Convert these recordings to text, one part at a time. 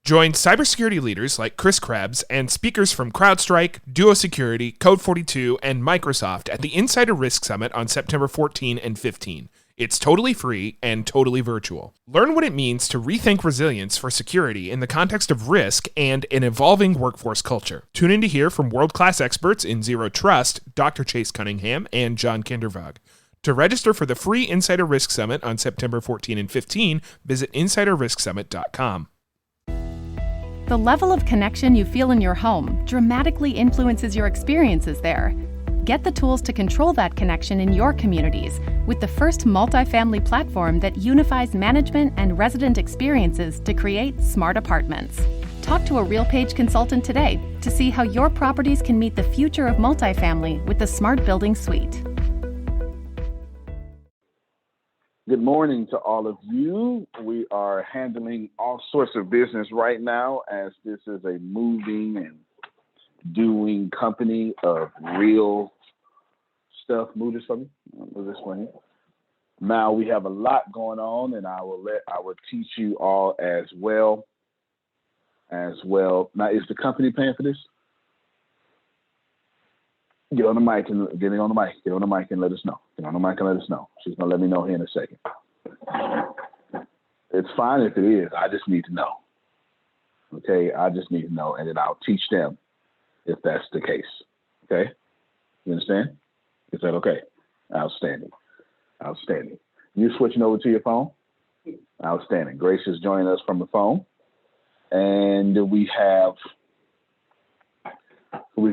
Join cybersecurity leaders like Chris Krebs and speakers from CrowdStrike, Duo Security, Code42, and Microsoft at the Insider Risk Summit on September 14 and 15. It's totally free and totally virtual. Learn what it means to rethink resilience for security in the context of risk and an evolving workforce culture. Tune in to hear from world-class experts in Zero Trust, Dr. Chase Cunningham and John Kindervag. To register for the free Insider Risk Summit on September 14 and 15, visit insiderrisksummit.com. The level of connection you feel in your home dramatically influences your experiences there. Get the tools to control that connection in your communities with the first multifamily platform that unifies management and resident experiences to create smart apartments. Talk to a RealPage consultant today to see how your properties can meet the future of multifamily with the Smart Building Suite. Good morning to all of you. We are handling all sorts of business right now as this is a moving and doing company of real stuff. Move this for me. Move this for me. Now we have a lot going on, and I will teach you all as well. Now, is the company paying for this? Get on the mic and let us know. She's gonna let me know here in a second. It's fine if it is. I just need to know. Okay, I just need to know, and then I'll teach them if that's the case. Okay, you understand? Is that okay? Outstanding. You switching over to your phone? Outstanding. Grace is joining us from the phone, and we've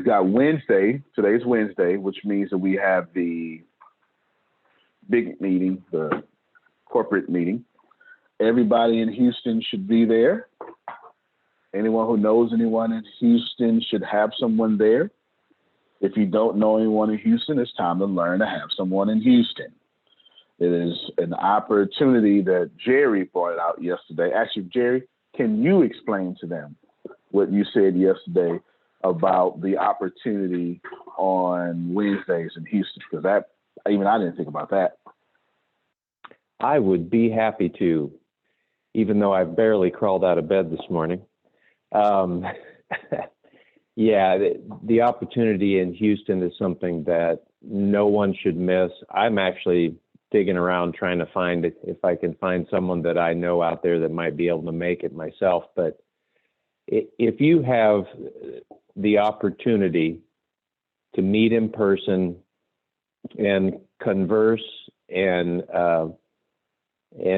got Wednesday. Today's Wednesday, which means that we have the big meeting, the corporate meeting. Everybody in Houston should be there. Anyone who knows anyone in Houston should have someone there. If you don't know anyone in Houston, it's time to learn to have someone in Houston. It is an opportunity that Jerry brought out yesterday. Actually, Jerry, can you explain to them what you said yesterday about the opportunity on Wednesdays in Houston? Because I didn't think about that. I would be happy to, even though I've barely crawled out of bed this morning. Yeah, the opportunity in Houston is something that no one should miss. I'm actually digging around trying to find it, if I can find someone that I know out there that might be able to make it myself. But if you have the opportunity to meet in person and converse and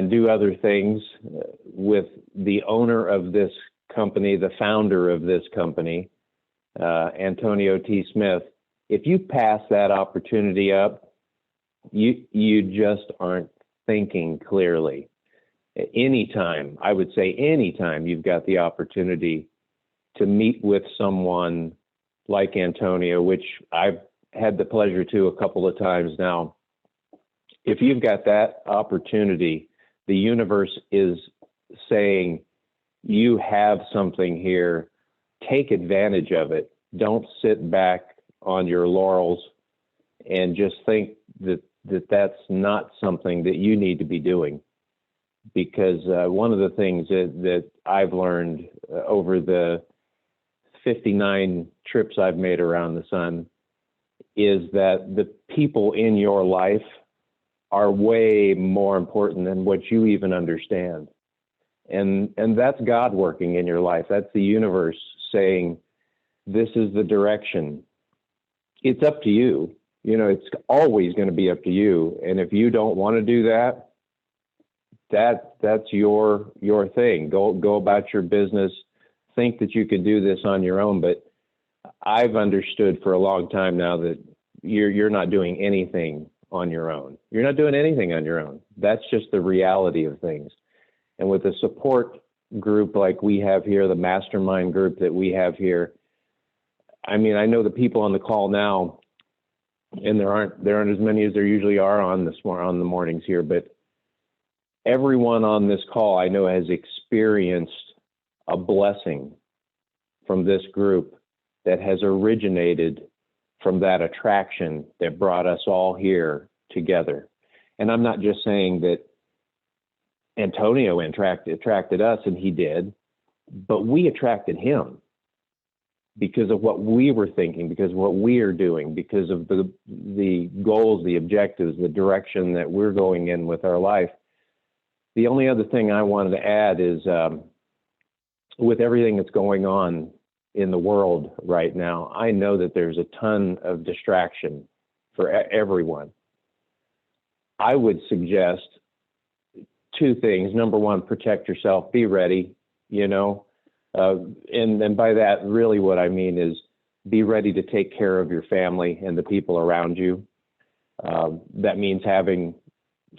do other things with the owner of this company, the founder of this company, Antonio T. Smith, if you pass that opportunity up, you just aren't thinking clearly. Anytime you've got the opportunity to meet with someone like Antonio, which I've had the pleasure to a couple of times now, if you've got that opportunity, the universe is saying, you have something here, take advantage of it. Don't sit back on your laurels and just think that that's not something that you need to be doing. Because one of the things that I've learned over the 59 trips I've made around the sun is that the people in your life are way more important than what you even understand. And that's God working in your life. That's the universe saying, this is the direction. It's up to you. It's always going to be up to you. And if you don't want to do that, that's your thing. Go about your business. Think that you could do this on your own. But I've understood for a long time now that you're not doing anything on your own. You're not doing anything on your own. That's just the reality of things. And with a support group like we have here, the mastermind group that we have here, I know the people on the call now, and there aren't as many as there usually are on the mornings here, but everyone on this call I know has experienced a blessing from this group that has originated from that attraction that brought us all here together. And I'm not just saying that Antonio attracted us, and he did, but we attracted him because of what we were thinking, because of what we are doing, because of the goals, the objectives, the direction that we're going in with our life. The only other thing I wanted to add is with everything that's going on in the world right now, I know that there's a ton of distraction for everyone. I would suggest two things. Number one, protect yourself, be ready, and by that, really what I mean is be ready to take care of your family and the people around you. That means having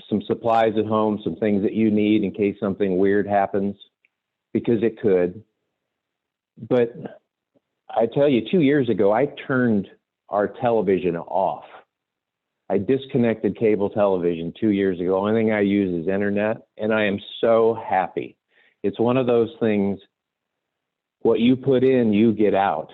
some supplies at home, some things that you need in case something weird happens, because it could. But I tell you, 2 years ago, I turned our television off. I disconnected cable television 2 years ago. Only thing I use is internet, and I am so happy. It's one of those things, what you put in, you get out.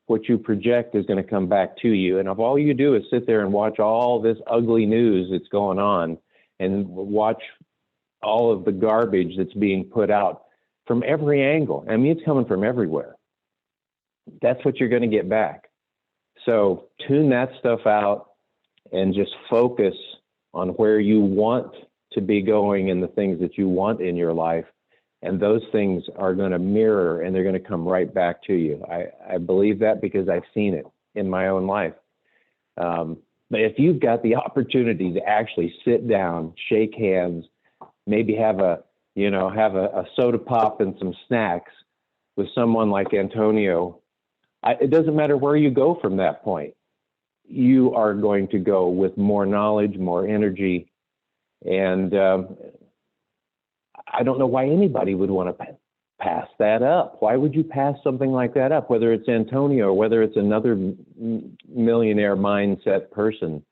What you project is going to come back to you. And if all you do is sit there and watch all this ugly news that's going on and watch all of the garbage that's being put out from every angle, I mean, it's coming from everywhere. That's what you're going to get back. So tune that stuff out and just focus on where you want to be going and the things that you want in your life. And those things are going to mirror and they're going to come right back to you. I believe that because I've seen it in my own life. But if you've got the opportunity to actually sit down, shake hands, maybe have a soda pop and some snacks with someone like Antonio, it doesn't matter where you go from that point. You are going to go with more knowledge, more energy, and I don't know why anybody would want to pass that up. Why would you pass something like that up, whether it's Antonio or whether it's another millionaire mindset person?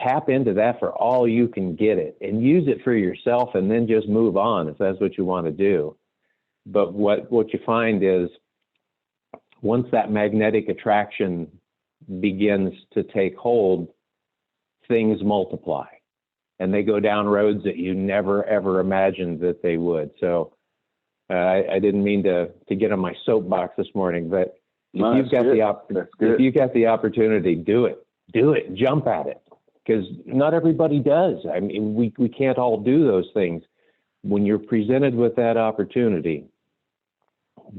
Tap into that for all you can get it and use it for yourself, and then just move on if that's what you want to do. But what you find is once that magnetic attraction begins to take hold, things multiply. And they go down roads that you never, ever imagined that they would. So I didn't mean to get on my soapbox this morning, but if you've got the opportunity, do it, jump at it, because not everybody does. I mean, we can't all do those things. When you're presented with that opportunity,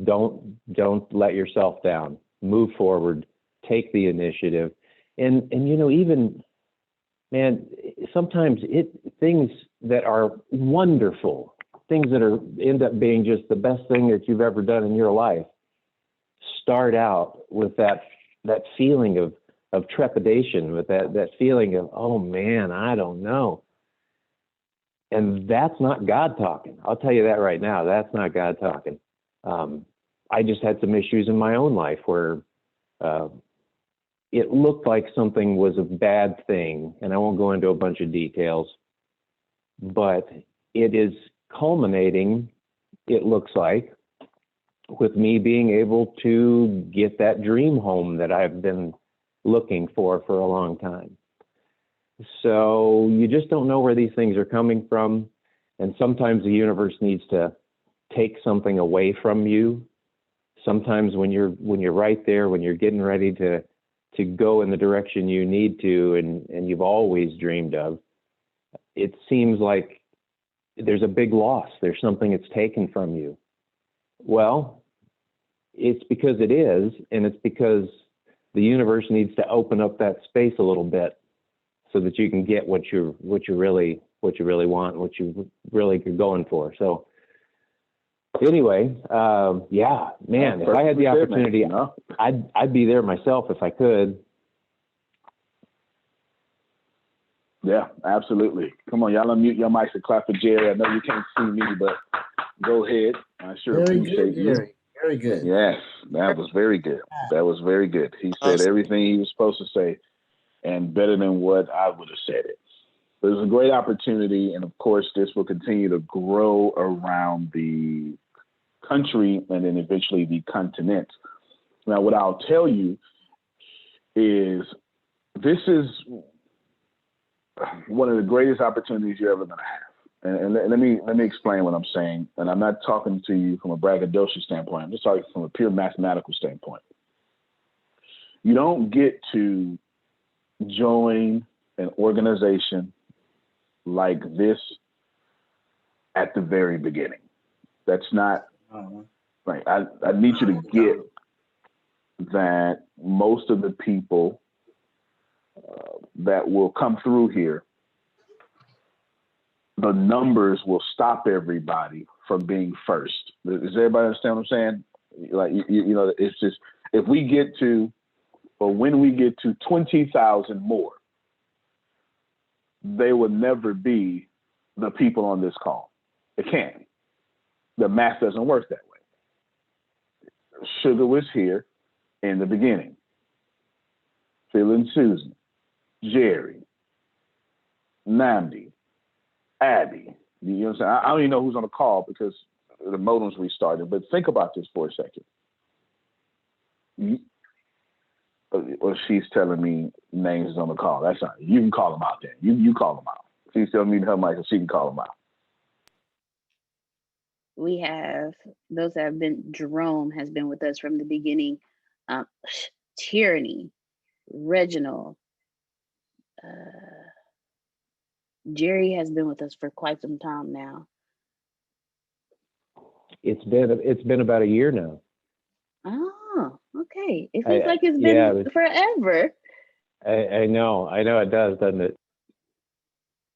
don't let yourself down. Move forward, take the initiative, and even. Man, sometimes things that are wonderful, things that end up being just the best thing that you've ever done in your life, start out with that feeling of trepidation, with that feeling of, oh man, I don't know. And that's not God talking. I'll tell you that right now. That's not God talking. I just had some issues in my own life where it looked like something was a bad thing, and I won't go into a bunch of details, but it is culminating, it looks like, with me being able to get that dream home that I've been looking for a long time. So you just don't know where these things are coming from, and sometimes the universe needs to take something away from you. Sometimes when you're right there, when you're getting ready to go in the direction you need to and you've always dreamed of, it seems like there's a big loss. There's something that's taken from you. Well, it's because it is, and it's because the universe needs to open up that space a little bit so that you can get what you really want, what you really are going for. So anyway, yeah, man, if I had the opportunity, I'd be there myself if I could. Yeah, absolutely. Come on, y'all unmute your mics and clap for Jerry. I know you can't see me, but go ahead. I sure appreciate you. Jerry. Very good. Yes, that was very good. That was very good. He said everything he was supposed to say and better than what I would have said it. But it was a great opportunity, and of course, this will continue to grow around the country and then eventually the continent. Now, what I'll tell you is this is one of the greatest opportunities you're ever going to have. let me explain what I'm saying. And I'm not talking to you from a braggadocious standpoint. I'm just talking from a pure mathematical standpoint. You don't get to join an organization like this at the very beginning. That's not right. I need you to get that most of the people that will come through here, the numbers will stop everybody from being first. Does everybody understand what I'm saying? Like, you know, it's just, if we get to, or when we get to 20,000 more, they will never be the people on this call. It can't. The math doesn't work that way. Sugar was here in the beginning. Phil and Susan, Jerry, Namdi, Abby. You know what I'm saying? I don't even know who's on the call because the modems restarted, but think about this for a second. Well, she's telling me names on the call. That's not, you can call them out then. You call them out. She's telling me her mic, so she can call them out. We have those that have been. Jerome has been with us from the beginning. Tyranny, Reginald, Jerry has been with us for quite some time now. It's been about a year now. Oh, okay. It seems like it's been forever. I know it does, doesn't it?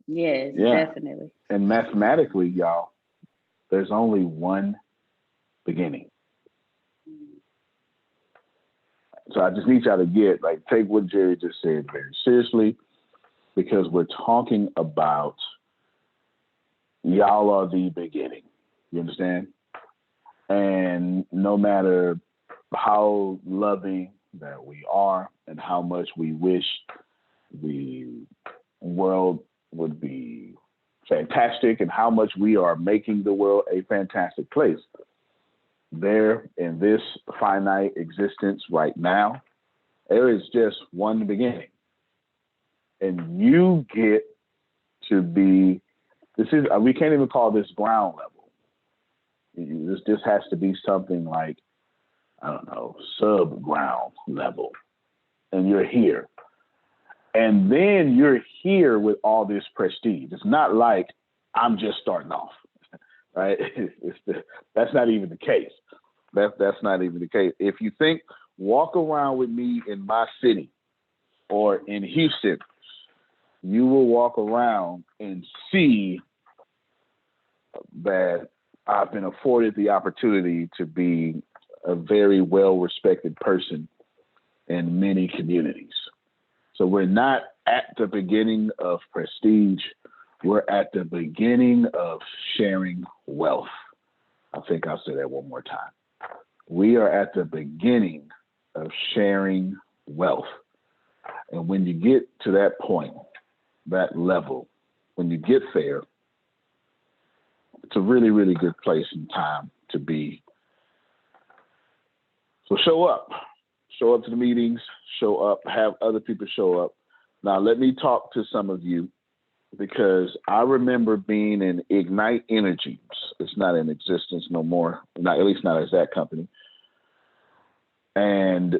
Yes, definitely. And mathematically, y'all, there's only one beginning. So I just need y'all to take what Jerry just said very seriously, because we're talking about y'all are the beginning. You understand? And no matter how loving that we are and how much we wish the world would be fantastic and how much we are making the world a fantastic place, there in this finite existence right now, there is just one beginning. And you get to be, we can't even call this ground level. This has to be something like, I don't know, sub-ground level. And you're here. And then you're here with all this prestige. It's not like I'm just starting off, right? That's not even the case. That's not even the case. If you think, walk around with me in my city or in Houston, you will walk around and see that I've been afforded the opportunity to be a very well-respected person in many communities. So we're not at the beginning of prestige. We're at the beginning of sharing wealth. I think I'll say that one more time. We are at the beginning of sharing wealth. And when you get to that point, that level, when you get there, it's a really, really good place and time to be. So show up to the meetings, show up, have other people show up. Now, let me talk to some of you, because I remember being in Ignite Energy. It's not in existence no more, at least not as that company. And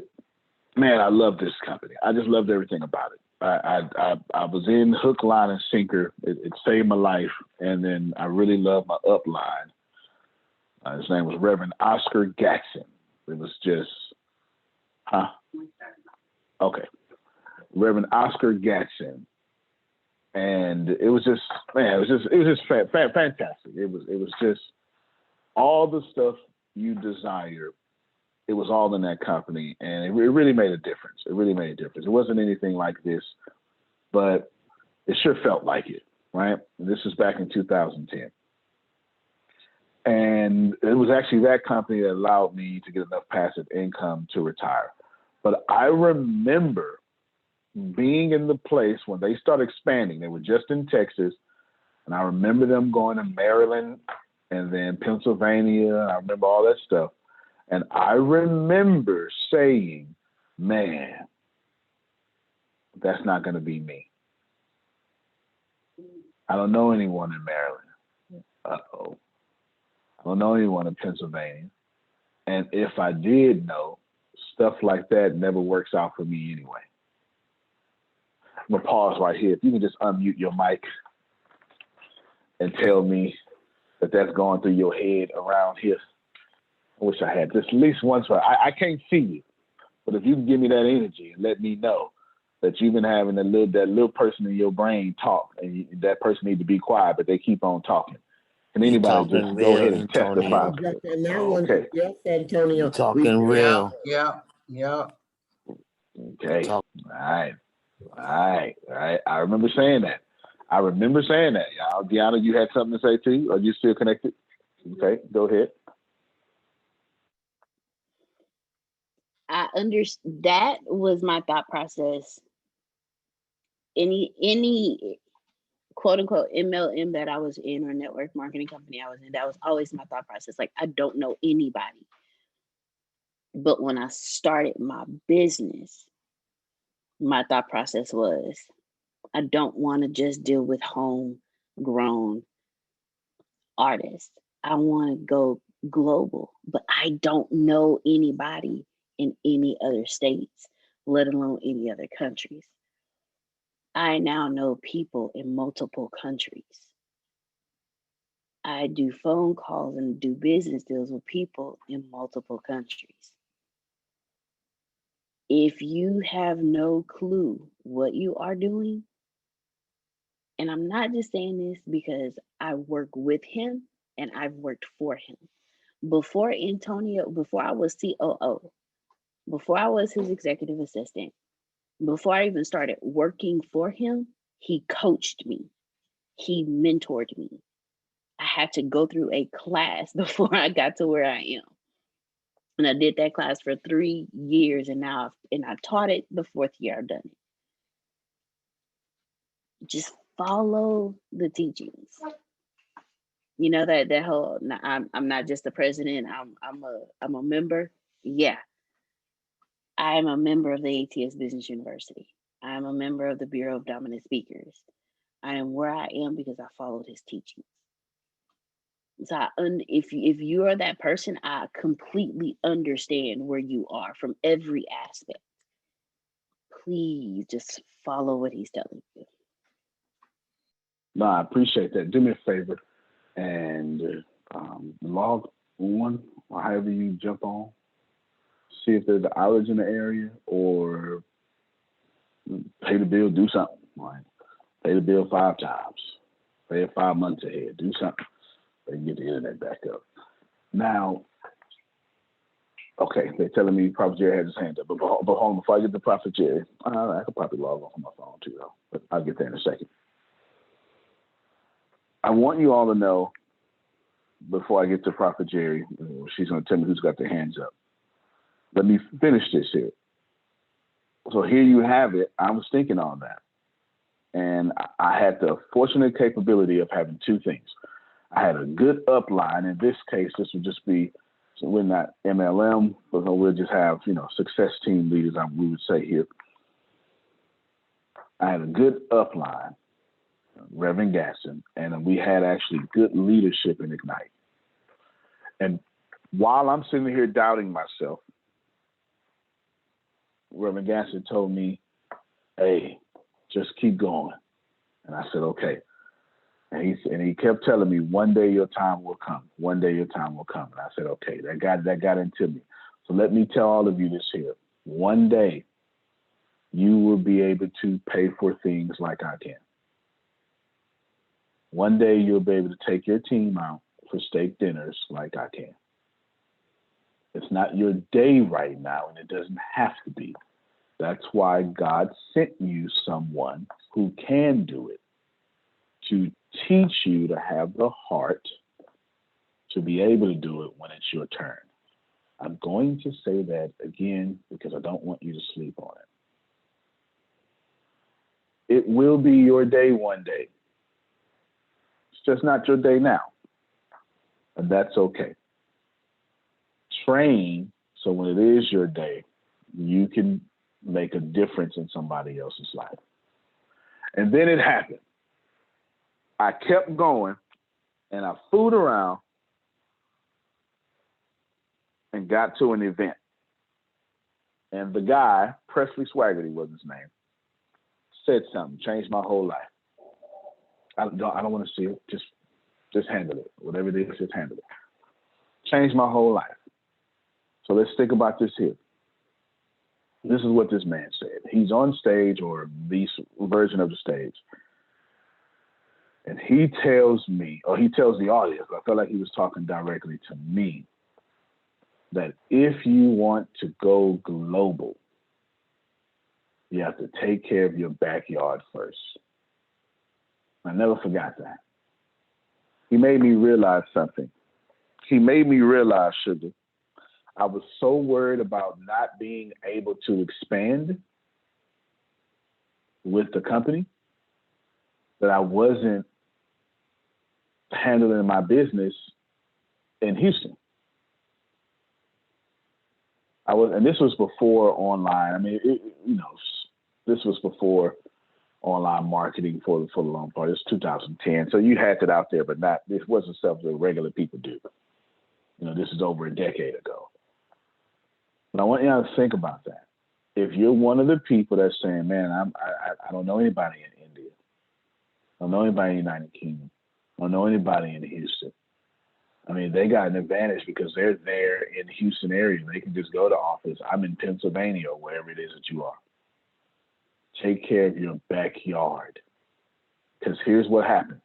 man, I love this company. I just loved everything about it. I was in hook, line, and sinker. It saved my life. And then I really loved my upline. His name was Reverend Oscar Gatson. It was just, okay. Reverend Oscar Gatson. And it was just, man, it was just fantastic. It was just all the stuff you desire. It was all in that company, and it really made a difference. It really made a difference. It wasn't anything like this, but it sure felt like it, right? And this was back in 2010. And it was actually that company that allowed me to get enough passive income to retire. But I remember being in the place when they started expanding. They were just in Texas, and I remember them going to Maryland and then Pennsylvania. I remember all that stuff. And I remember saying, man, that's not going to be me. I don't know anyone in Maryland. uh-oh, I don't know anyone in Pennsylvania. And if I did know, stuff like that never works out for me anyway. I'm going to pause right here. If you can just unmute your mic and tell me that that's going through your head around here. I wish I had just at least once. I can't see you, but if you can give me that energy and let me know that you've been having that little person in your brain talk, and that person need to be quiet, but they keep on talking. Can anybody just go ahead and testify? Okay. Yes, Antonio. You talking real. Yeah. Okay. All right. I remember saying that. Y'all. Deanna, you had something to say too? Are you still connected? Okay, go ahead. I understand. That was my thought process. Any quote unquote MLM that I was in, or network marketing company I was in, that was always my thought process. Like, I don't know anybody. But when I started my business, my thought process was, I don't want to just deal with homegrown artists. I want to go global, but I don't know anybody in any other states, let alone any other countries. I now know people in multiple countries. I do phone calls and do business deals with people in multiple countries. If you have no clue what you are doing, and I'm not just saying this because I work with him and I've worked for him. Before Antonio, before I was COO, before I was his executive assistant, before I even started working for him, he coached me. He mentored me. I had to go through a class before I got to where I am. And I did that class for 3 years, and I taught it the 4th year I've done it. Just follow the teachings. You know, that whole, I'm not just the president, I'm a member. Yeah. I am a member of the ATS Business University. I am a member of the Bureau of Dominant Speakers. I am where I am because I followed his teachings. So if you are that person, I completely understand where you are from every aspect. Please just follow what he's telling you. No, I appreciate that. Do me a favor and log on, or however you jump on. See if there's an outage in the area, or pay the bill, do something. Right? Pay the bill 5 times. Pay it 5 months ahead. Do something. They can get the internet back up. Now, okay, they're telling me Prophet Jerry has his hand up. But hold on, before I get to Prophet Jerry, I could probably log on my phone too, though. But I'll get there in a second. I want you all to know, before I get to Prophet Jerry, she's going to tell me who's got their hands up. Let me finish this here. So here you have it. I was thinking on that. And I had the fortunate capability of having 2 things. I had a good upline. In this case, this would just be, so we're not MLM, but we'll just have, success team leaders, we would say here. I had a good upline, Reverend Gaston, and we had actually good leadership in Ignite. And while I'm sitting here doubting myself, Reverend Gaston told me, hey, just keep going. And I said, okay. And he kept telling me, one day your time will come. One day your time will come. And I said, okay, that got into me. So let me tell all of you this here. One day you will be able to pay for things like I can. One day you'll be able to take your team out for steak dinners like I can. It's not your day right now, and it doesn't have to be. That's why God sent you someone who can do it, to teach you to have the heart to be able to do it when it's your turn. I'm going to say that again because I don't want you to sleep on it. It will be your day one day. It's just not your day now. And that's okay. Train so when it is your day, you can make a difference in somebody else's life. And then it happened. I kept going, And I fooled around and got to an event. And the guy, Presley Swaggerty was his name, said something, changed my whole life. I don't want to see it. Just handle it. Whatever it is, just handle it. Changed my whole life. So let's think about this here. This is what this man said. He's on stage, or the version of the stage. And he tells me, or he tells the audience, I felt like he was talking directly to me, that if you want to go global, you have to take care of your backyard first. I never forgot that. He made me realize something. He made me realize, Sugar, I was so worried about not being able to expand with the company that I wasn't handling my business in Houston. And this was before online. I mean, this was before online marketing for the long part. It's 2010, so you had it out there, but this wasn't stuff that regular people do. This is over a decade ago. But I want you to think about that. If you're one of the people that's saying, man, I don't know anybody in India, I don't know anybody in the United Kingdom, I don't know anybody in Houston. I mean, they got an advantage because they're there in the Houston area. They can just go to office. I'm in Pennsylvania or wherever it is that you are. Take care of your backyard. Because here's what happened.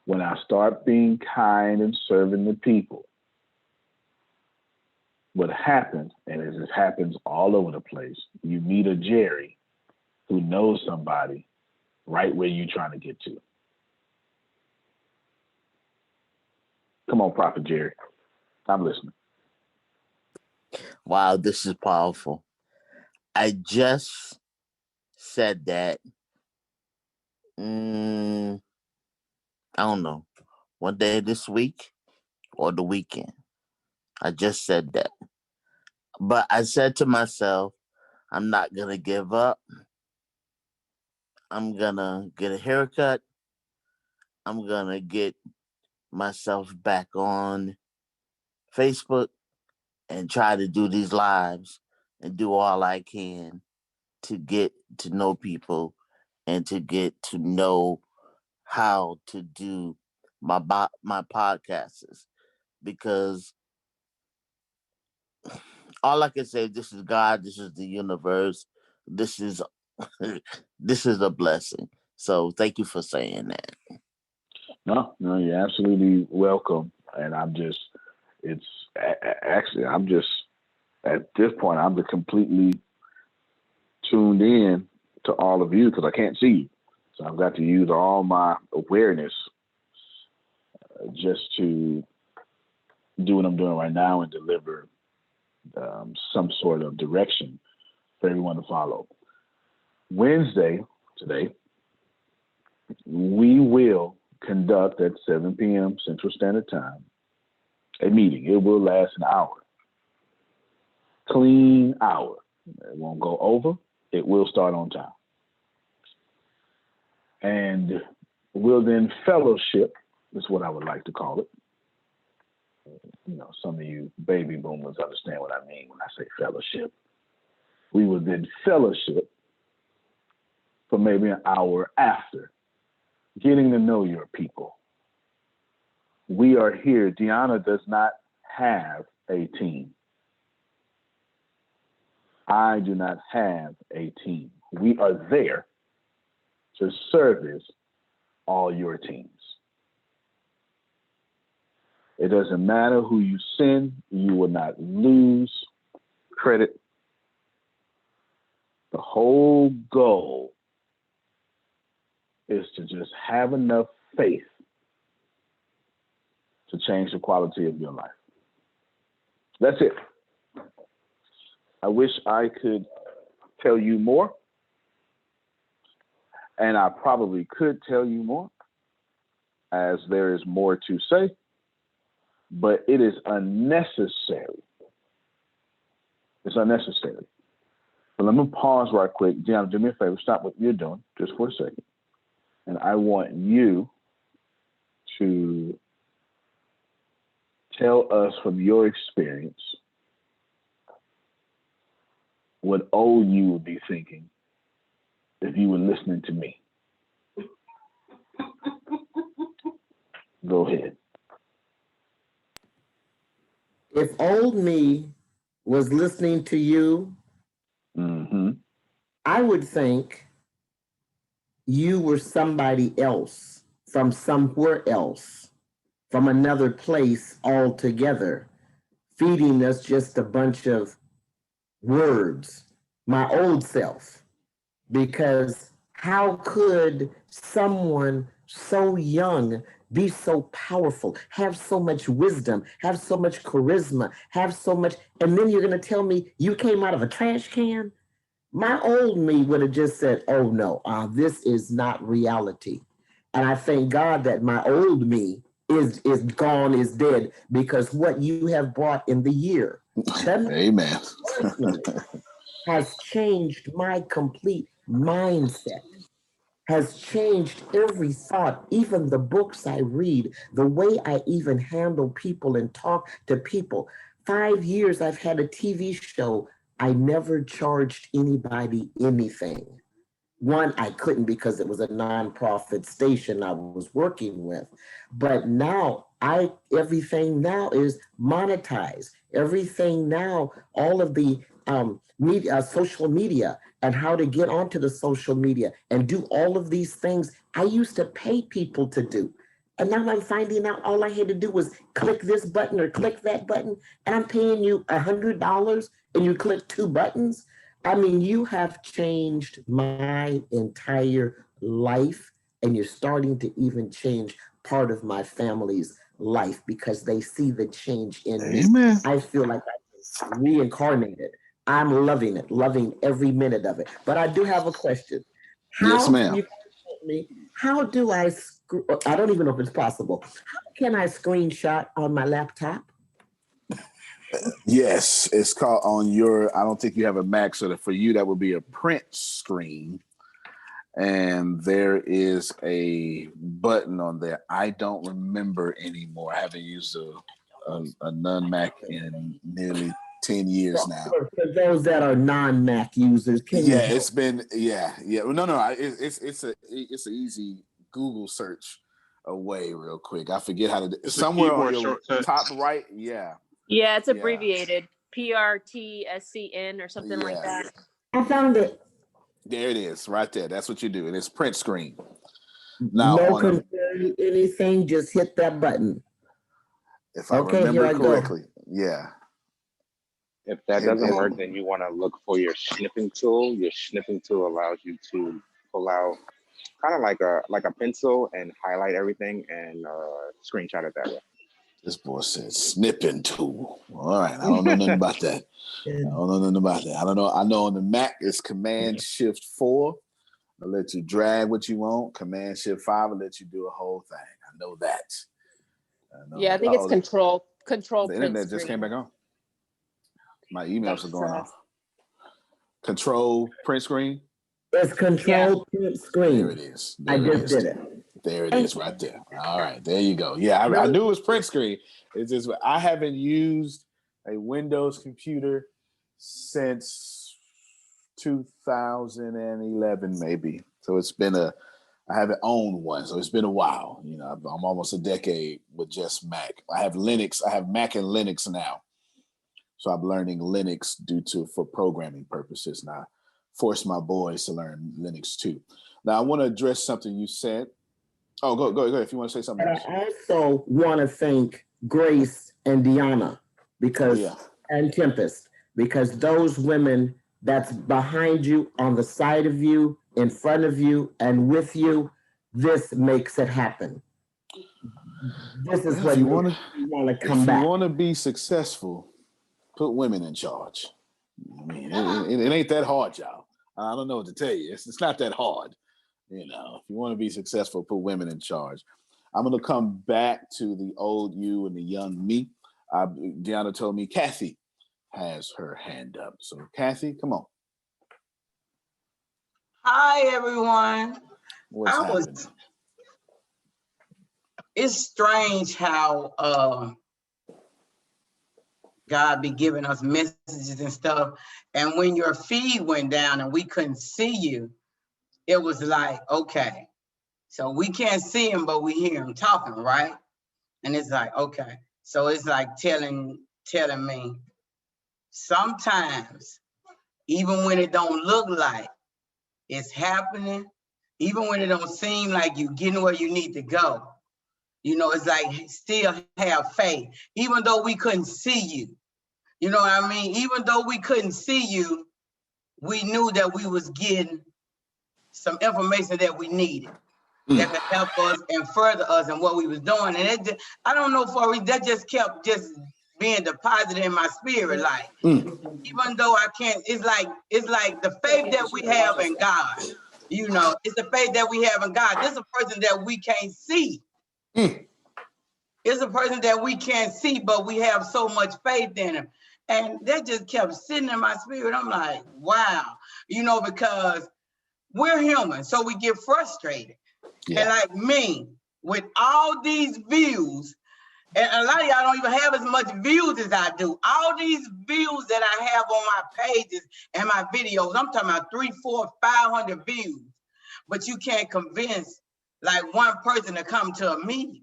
When I start being kind and serving the people, what happens, and it just happens all over the place, you meet a Jerry who knows somebody right where you're trying to get to. Come on, Prophet Jerry. I'm listening. Wow, this is powerful. I just said that, I don't know, one day this week or the weekend. I just said that. But I said to myself, I'm not going to give up. I'm going to get a haircut. I'm going to get myself back on Facebook and try to do these lives and do all I can to get to know people and to get to know how to do my podcasts, because all I can say, this is God, this is the universe, this is this is a blessing. So thank you for saying that. No, you're absolutely welcome. And at this point, I'm just completely tuned in to all of you because I can't see you. So I've got to use all my awareness just to do what I'm doing right now and deliver some sort of direction for everyone to follow. Wednesday, today, we will conduct at 7 p.m. Central Standard Time a meeting. It will last an hour. Clean hour. It won't go over. It will start on time. And we'll then fellowship, is what I would like to call it. Some of you baby boomers understand what I mean when I say fellowship. We will then fellowship for maybe an hour after, getting to know your people. We are here. Deanna does not have a team. I do not have a team. We are there to service all your teams. It doesn't matter who you send, you will not lose credit. The whole goal is to just have enough faith to change the quality of your life. That's it. I wish I could tell you more, and I probably could tell you more, as there is more to say, but it is unnecessary. It's unnecessary. But let me pause right quick. Deanna, do me a favor. Stop what you're doing just for a second. And I want you to tell us from your experience what old you would be thinking if you were listening to me. Go ahead. If old me was listening to you, I would think you were somebody else from somewhere else, from another place altogether, feeding us just a bunch of words, my old self. Because how could someone so young be so powerful, have so much wisdom, have so much charisma, have so much, and then you're going to tell me you came out of a trash can? My old me would have just said, oh no, this is not reality. And I thank God that my old me is gone, is dead, because what you have brought in the year, Amen, has changed my complete mindset, has changed every thought, even the books I read, the way I even handle people and talk to people. 5 years I've had a TV show. I never charged anybody anything. One, I couldn't because it was a nonprofit station I was working with. But now everything now is monetized. Everything now, all of the media, social media, and how to get onto the social media and do all of these things I used to pay people to do. And now I'm finding out all I had to do was click this button or click that button, and I'm paying you $100 and you click 2 buttons. I mean, you have changed my entire life, and you're starting to even change part of my family's life because they see the change in Amen. me. I feel like I'm reincarnated. I'm loving it, loving every minute of it. But I do have a question. Yes, ma'am. You told me, how do I don't even know if it's possible. How can I screenshot on my laptop? Yes, it's called on your, I don't think you have a Mac, so that for you, that would be a print screen. And there is a button on there. I don't remember anymore. I haven't used a non-Mac in nearly 10 years now. For those that are non-Mac users, it's been. Well, no. It's an easy Google search away real quick. I forget how to do somewhere on your shortcut. Top right. Yeah, it's abbreviated PRTSCN or something like that. I found it. There it is, right there. That's what you do, and it's print screen. Now, no concern, anything, just hit that button. If I remember correctly, yeah. If that doesn't work, then you want to look for your snipping tool. Your snipping tool allows you to pull out kind of like a pencil and highlight everything and screenshot it that way. This boy said snipping tool. All right, I don't know nothing about that. I don't know. I know on the Mac it's Command Shift 4. I'll let you drag what you want. Command Shift 5 will let you do a whole thing. I know that. I think it's Control. The internet just came back on. My emails are going off. Control print screen. It's Control print screen. There it is. I just did it. There it is, right there. All right, there you go. Yeah, I knew it was print screen. It's just I haven't used a Windows computer since 2011, maybe. So it's been I haven't owned one, so it's been a while. You know, I'm almost a decade with just Mac. I have Linux. I have Mac and Linux now. So I'm learning Linux for programming purposes. Now, I force my boys to learn Linux too. Now, I want to address something you said. Oh, go ahead. If you want to say something else. I also want to thank Grace and Deanna and Tempest, because those women that's behind you, on the side of you, in front of you, and with you, this makes it happen. This is what you want to come back. If you want to be successful, put women in charge. I mean, it ain't that hard, y'all. I don't know what to tell you. It's not that hard. You know, if you want to be successful, put women in charge. I'm going to come back to the old you and the young me. Deanna told me Kathy has her hand up. So, Kathy, come on. Hi, everyone. What's happening? it's strange how God be giving us messages and stuff. And when your feed went down and we couldn't see you, it was like, okay, so we can't see him, but we hear him talking, right? And it's like, okay. So it's like telling me, sometimes, even when it don't look like it's happening, even when it don't seem like you getting where you need to go, you know, it's like still have faith, even though we couldn't see you. You know what I mean? Even though we couldn't see you, we knew that we was getting some information that we needed that could help us and further us in what we was doing. And it just, I don't know, for that just kept just being deposited in my spirit. Like, even though I can't, it's like the faith that we have in God. You know, it's the faith that we have in God. This is a person that we can't see. It's a person that we can't see, but we have so much faith in him. And that just kept sitting in my spirit. I'm like, wow, you know, because we're human, so we get frustrated. Yeah. And like me, with all these views, and a lot of y'all don't even have as much views as I do. All these views that I have on my pages and my videos, I'm talking about 300, 400, 500 views, but you can't convince like one person to come to a meeting.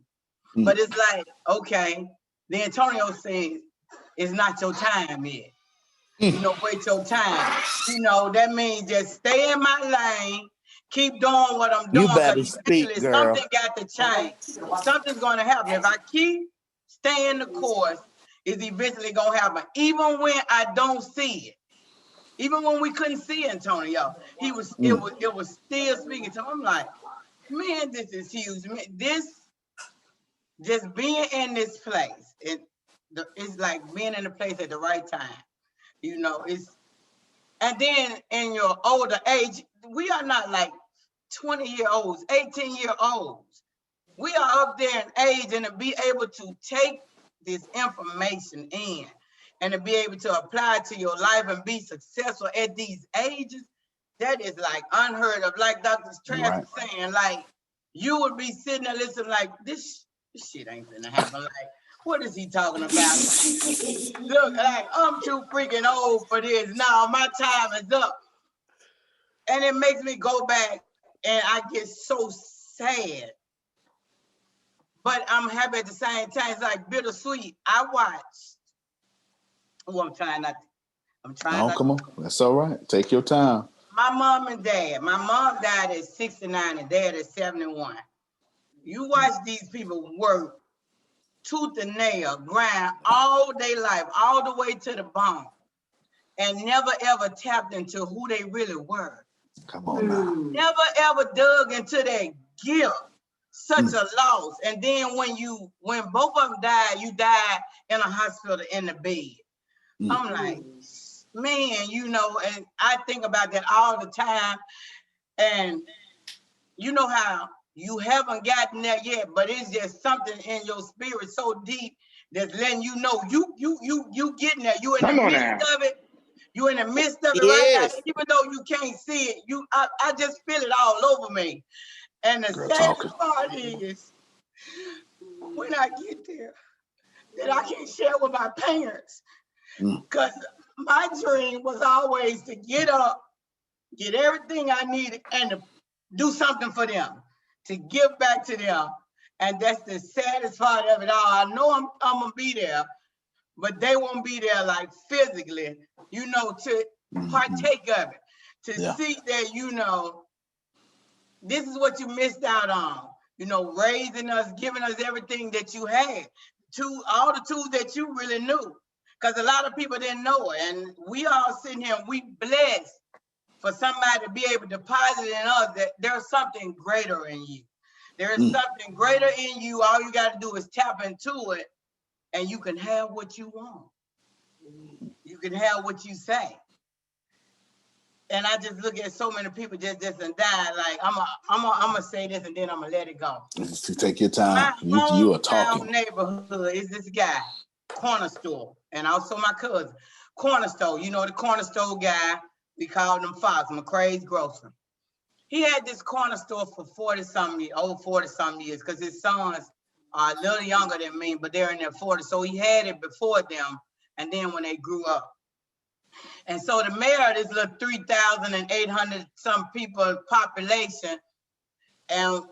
But it's like, okay, the Antonio says, it's not your time yet. You know, wait your time. You know, that means just stay in my lane, keep doing what I'm doing. You better speak, girl. Something got to change. Something's going to happen. If I keep staying the course, it's eventually going to happen. Even when I don't see it. Even when we couldn't see Antonio, it was still speaking to him. I'm like, man, this is huge. Man, this, just being in this place, it's like being in the place at the right time. You know, and then in your older age, we are not like 20-year-olds, 18-year-olds. We are up there in age, and to be able to take this information in and to be able to apply it to your life and be successful at these ages, that is like unheard of. Like Dr. Trask was saying, like, you would be sitting there listening like, this shit ain't gonna happen. Like, what is he talking about? Look, like, I'm too freaking old for this. No, my time is up. And it makes me go back and I get so sad. But I'm happy at the same time. It's like bittersweet. I watched. Oh, I'm trying not to. Come on. That's all right. Take your time. My mom and dad. My mom died at 69 and dad at 71. You watch these people work tooth and nail, grind all day life, all the way to the bone, and never ever tapped into who they really were. Come on now. Never ever dug into their guilt. Such a loss. And then when both of them died, you died in a hospital in the bed. I'm like, man, you know, and I think about that all the time. And you know how you haven't gotten there yet, but it's just something in your spirit so deep that's letting you know you getting there. You in the midst of it. You in the midst of it right now. Even though you can't see it, I just feel it all over me. And the saddest part is when I get there, that I can share with my parents. Because my dream was always to get up, get everything I needed, and to do something for them, to give back to them. And that's the saddest part of it all. I know I'm going to be there, but they won't be there like physically, you know, to partake of it, to see that, you know, this is what you missed out on, you know, raising us, giving us everything that you had, all the tools that you really knew, because a lot of people didn't know it. And we all sitting here, we blessed for somebody to be able to deposit in us that there's something greater in you. There is something greater in you. All you got to do is tap into it, and you can have what you want. You can have what you say. And I just look at so many people just and die. Like I'm gonna say this and then I'm gonna let it go. Take your time. You are talking. My neighborhood is this guy, corner store, and also my cousin, corner store. You know the corner store guy. We called him Fox, McCrae's Grocery. He had this corner store for 40-something years, because his sons are a little younger than me, but they're in their 40s. So he had it before them, and then when they grew up. And so the mayor of this little 3,800 some people population, and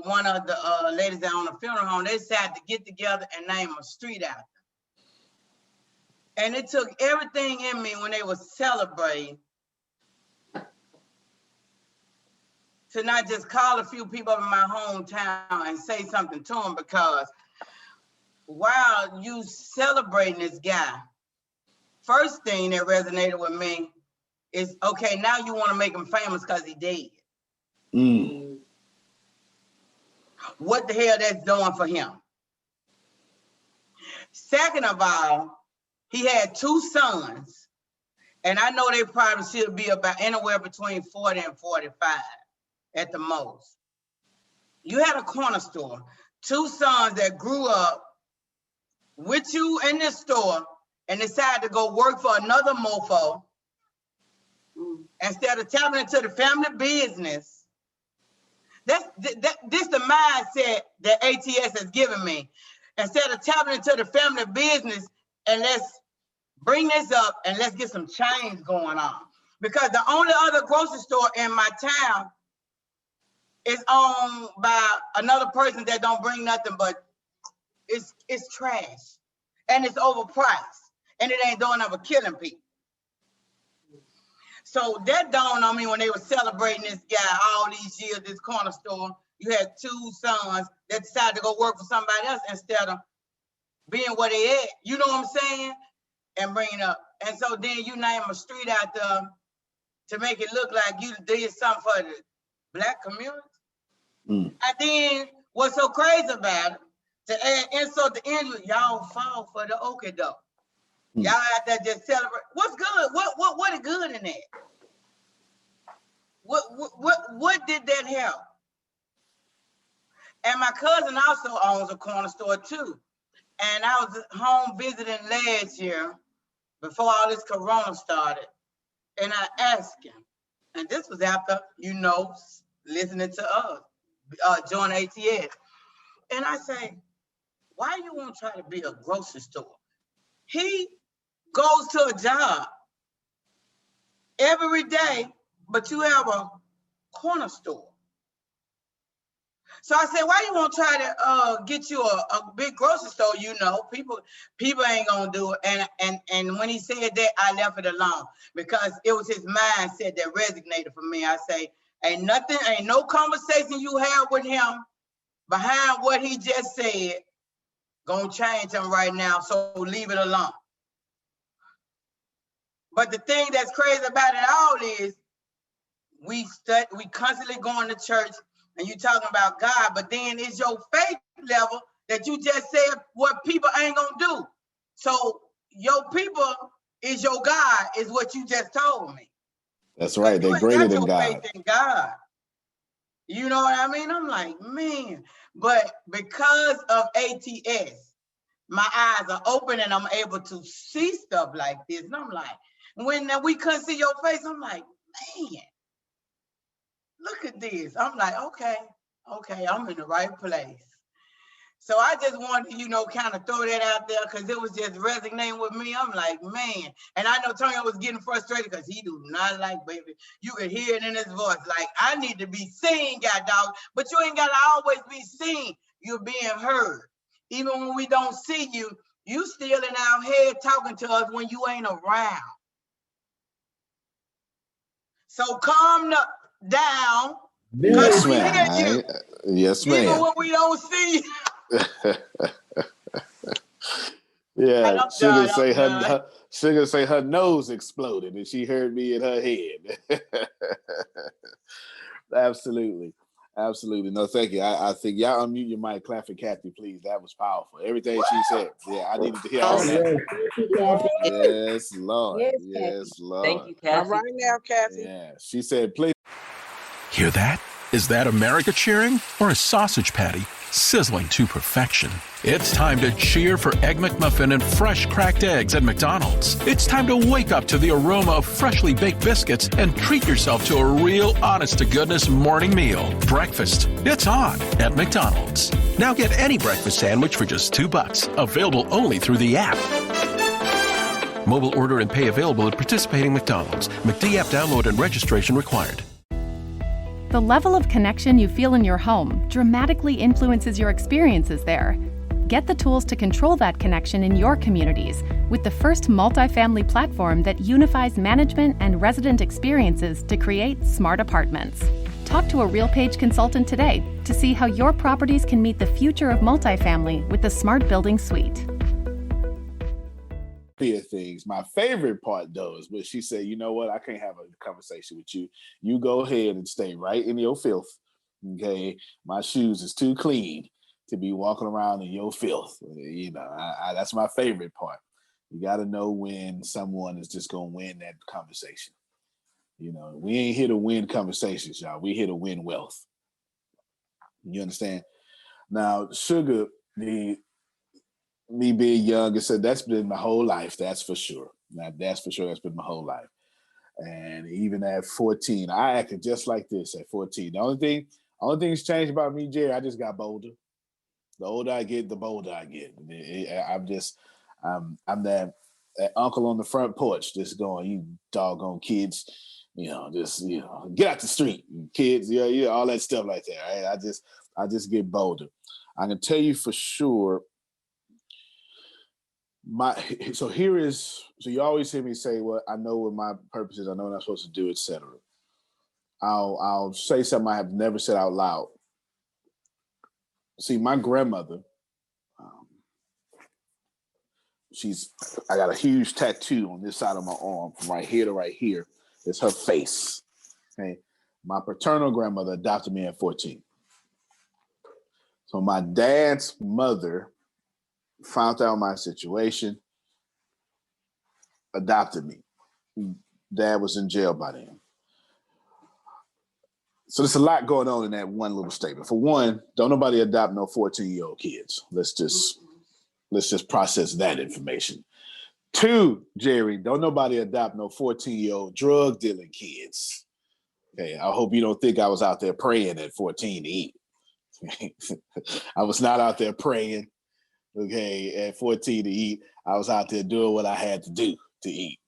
one of the ladies that own a funeral home, they decided to get together and name a street after. And it took everything in me when they were celebrating to not just call a few people in my hometown and say something to them, because while you celebrating this guy, first thing that resonated with me is, okay, now you want to make him famous because he dead. Mm. What the hell that's doing for him? Second of all, he had 2 sons, and I know they probably should be about anywhere between 40 and 45 at the most. You had a corner store, 2 sons that grew up with you in this store and decided to go work for another mofo instead of tapping into the family business. This the mindset that ATS has given me. Instead of tapping into the family business, and let's bring this up and let's get some change going on. Because the only other grocery store in my town is owned by another person that don't bring nothing, but it's trash and it's overpriced and it ain't doing nothing but killing people. So that dawned on me when they were celebrating this guy all these years, this corner store. You had 2 sons that decided to go work for somebody else instead of being where they at. You know what I'm saying? And bring it up. And so then you name a street out there to make it look like you did something for the Black community. And then what's so crazy about it, to add insult to injury, y'all fall for the okie doke. Y'all out there just celebrate. What's good? What is good in that? What did that help? And my cousin also owns a corner store too. And I was home visiting last year before all this corona started. And I asked him, and this was after, listening to us, join ATS. And I say, why you want to try to be a grocery store? He goes to a job every day, but you have a corner store. So I said, why you want to try to get you a big grocery store? People ain't gonna do it. And when he said that, I left it alone because it was his mindset that resonated for me. I say, ain't no conversation you have with him behind what he just said gonna change him right now. So leave it alone. But the thing that's crazy about it all is we constantly going to church and you talking about God, but then it's your faith level that you just said what people ain't gonna do. So your people is your God, is what you just told me. That's right. They're greater than God. Faith in God. You know what I mean? I'm like, man, but because of ATS, my eyes are open and I'm able to see stuff like this. And I'm like, when we couldn't see your face, I'm like, man, look at this. I'm like, okay, I'm in the right place. So I just wanted to, kind of throw that out there because it was just resonating with me. I'm like, man. And I know Tony was getting frustrated because he do not like baby. You can hear it in his voice. Like, I need to be seen, God dog. But you ain't got to always be seen. You're being heard. Even when we don't see you, you still in our head talking to us when you ain't around. So calm down. Yes, ma'am. Yes, ma'am. Even when we don't see you. Yeah, Sugar say her nose exploded and she heard me in her head. Absolutely. No, thank you. I think y'all unmute your mic, clap for Kathy, please. That was powerful. Everything she said. Yeah, I needed to hear all that. Yes, Lord. Yes, Lord. Thank you, Kathy. All right now, Kathy. Yeah, she said, please. Hear that? Is that America cheering or a sausage patty sizzling to perfection. It's time to cheer for Egg McMuffin and fresh cracked eggs at McDonald's. It's time to wake up to the aroma of freshly baked biscuits and treat yourself to a real honest-to-goodness morning meal. Breakfast, it's on at McDonald's. Now get any breakfast sandwich for just $2. Available only through the app. Mobile order and pay available at participating McDonald's. McD app download and registration required. The level of connection you feel in your home dramatically influences your experiences there. Get the tools to control that connection in your communities with the first multifamily platform that unifies management and resident experiences to create smart apartments. Talk to a RealPage consultant today to see how your properties can meet the future of multifamily with the Smart Building Suite. Things. My favorite part, though, is when she said, you know what, I can't have a conversation with you. You go ahead and stay right in your filth. Okay. My shoes is too clean to be walking around in your filth. You know, that's my favorite part. You got to know when someone is just going to win that conversation. You know, we ain't here to win conversations, y'all. We here to win wealth. You understand? Now, Sugar, me being young, and said that's been my whole life. That's for sure. That's for sure. That's been my whole life. And even at 14, I acted just like this at 14. The only thing's changed about me, Jerry, I just got bolder. The older I get, the bolder I get. I'm that uncle on the front porch, just going, you doggone kids, get out the street, kids, all that stuff like that. Right? I just get bolder. I can tell you for sure. So you always hear me say, well, I know what my purpose is, I know what I'm supposed to do, etc. I'll say something I have never said out loud. See, my grandmother, I got a huge tattoo on this side of my arm, from right here to right here. It's her face. Okay. My paternal grandmother adopted me at 14. So my dad's mother found out my situation, adopted me. Dad was in jail by then. So there's a lot going on in that one little statement. For one, don't nobody adopt no 14-year-old kids. Let's just process that information. Two, Jerry, don't nobody adopt no 14-year-old drug dealing kids. Okay, I hope you don't think I was out there praying at 14 to eat. I was not out there praying. Okay, at 14 to eat, I was out there doing what I had to do to eat.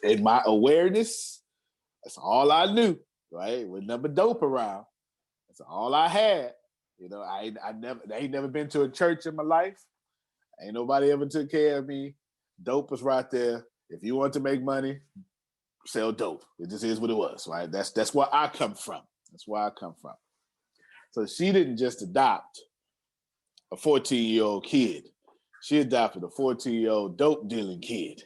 In my awareness, that's all I knew, right? With number dope around, that's all I had. You know, I ain't never been to a church in my life. Ain't nobody ever took care of me. Dope was right there. If you want to make money, sell dope. It just is what it was, right? That's where I come from. That's where I come from. So she didn't just adopt a 14-year-old kid. She adopted a 14-year-old dope dealing kid.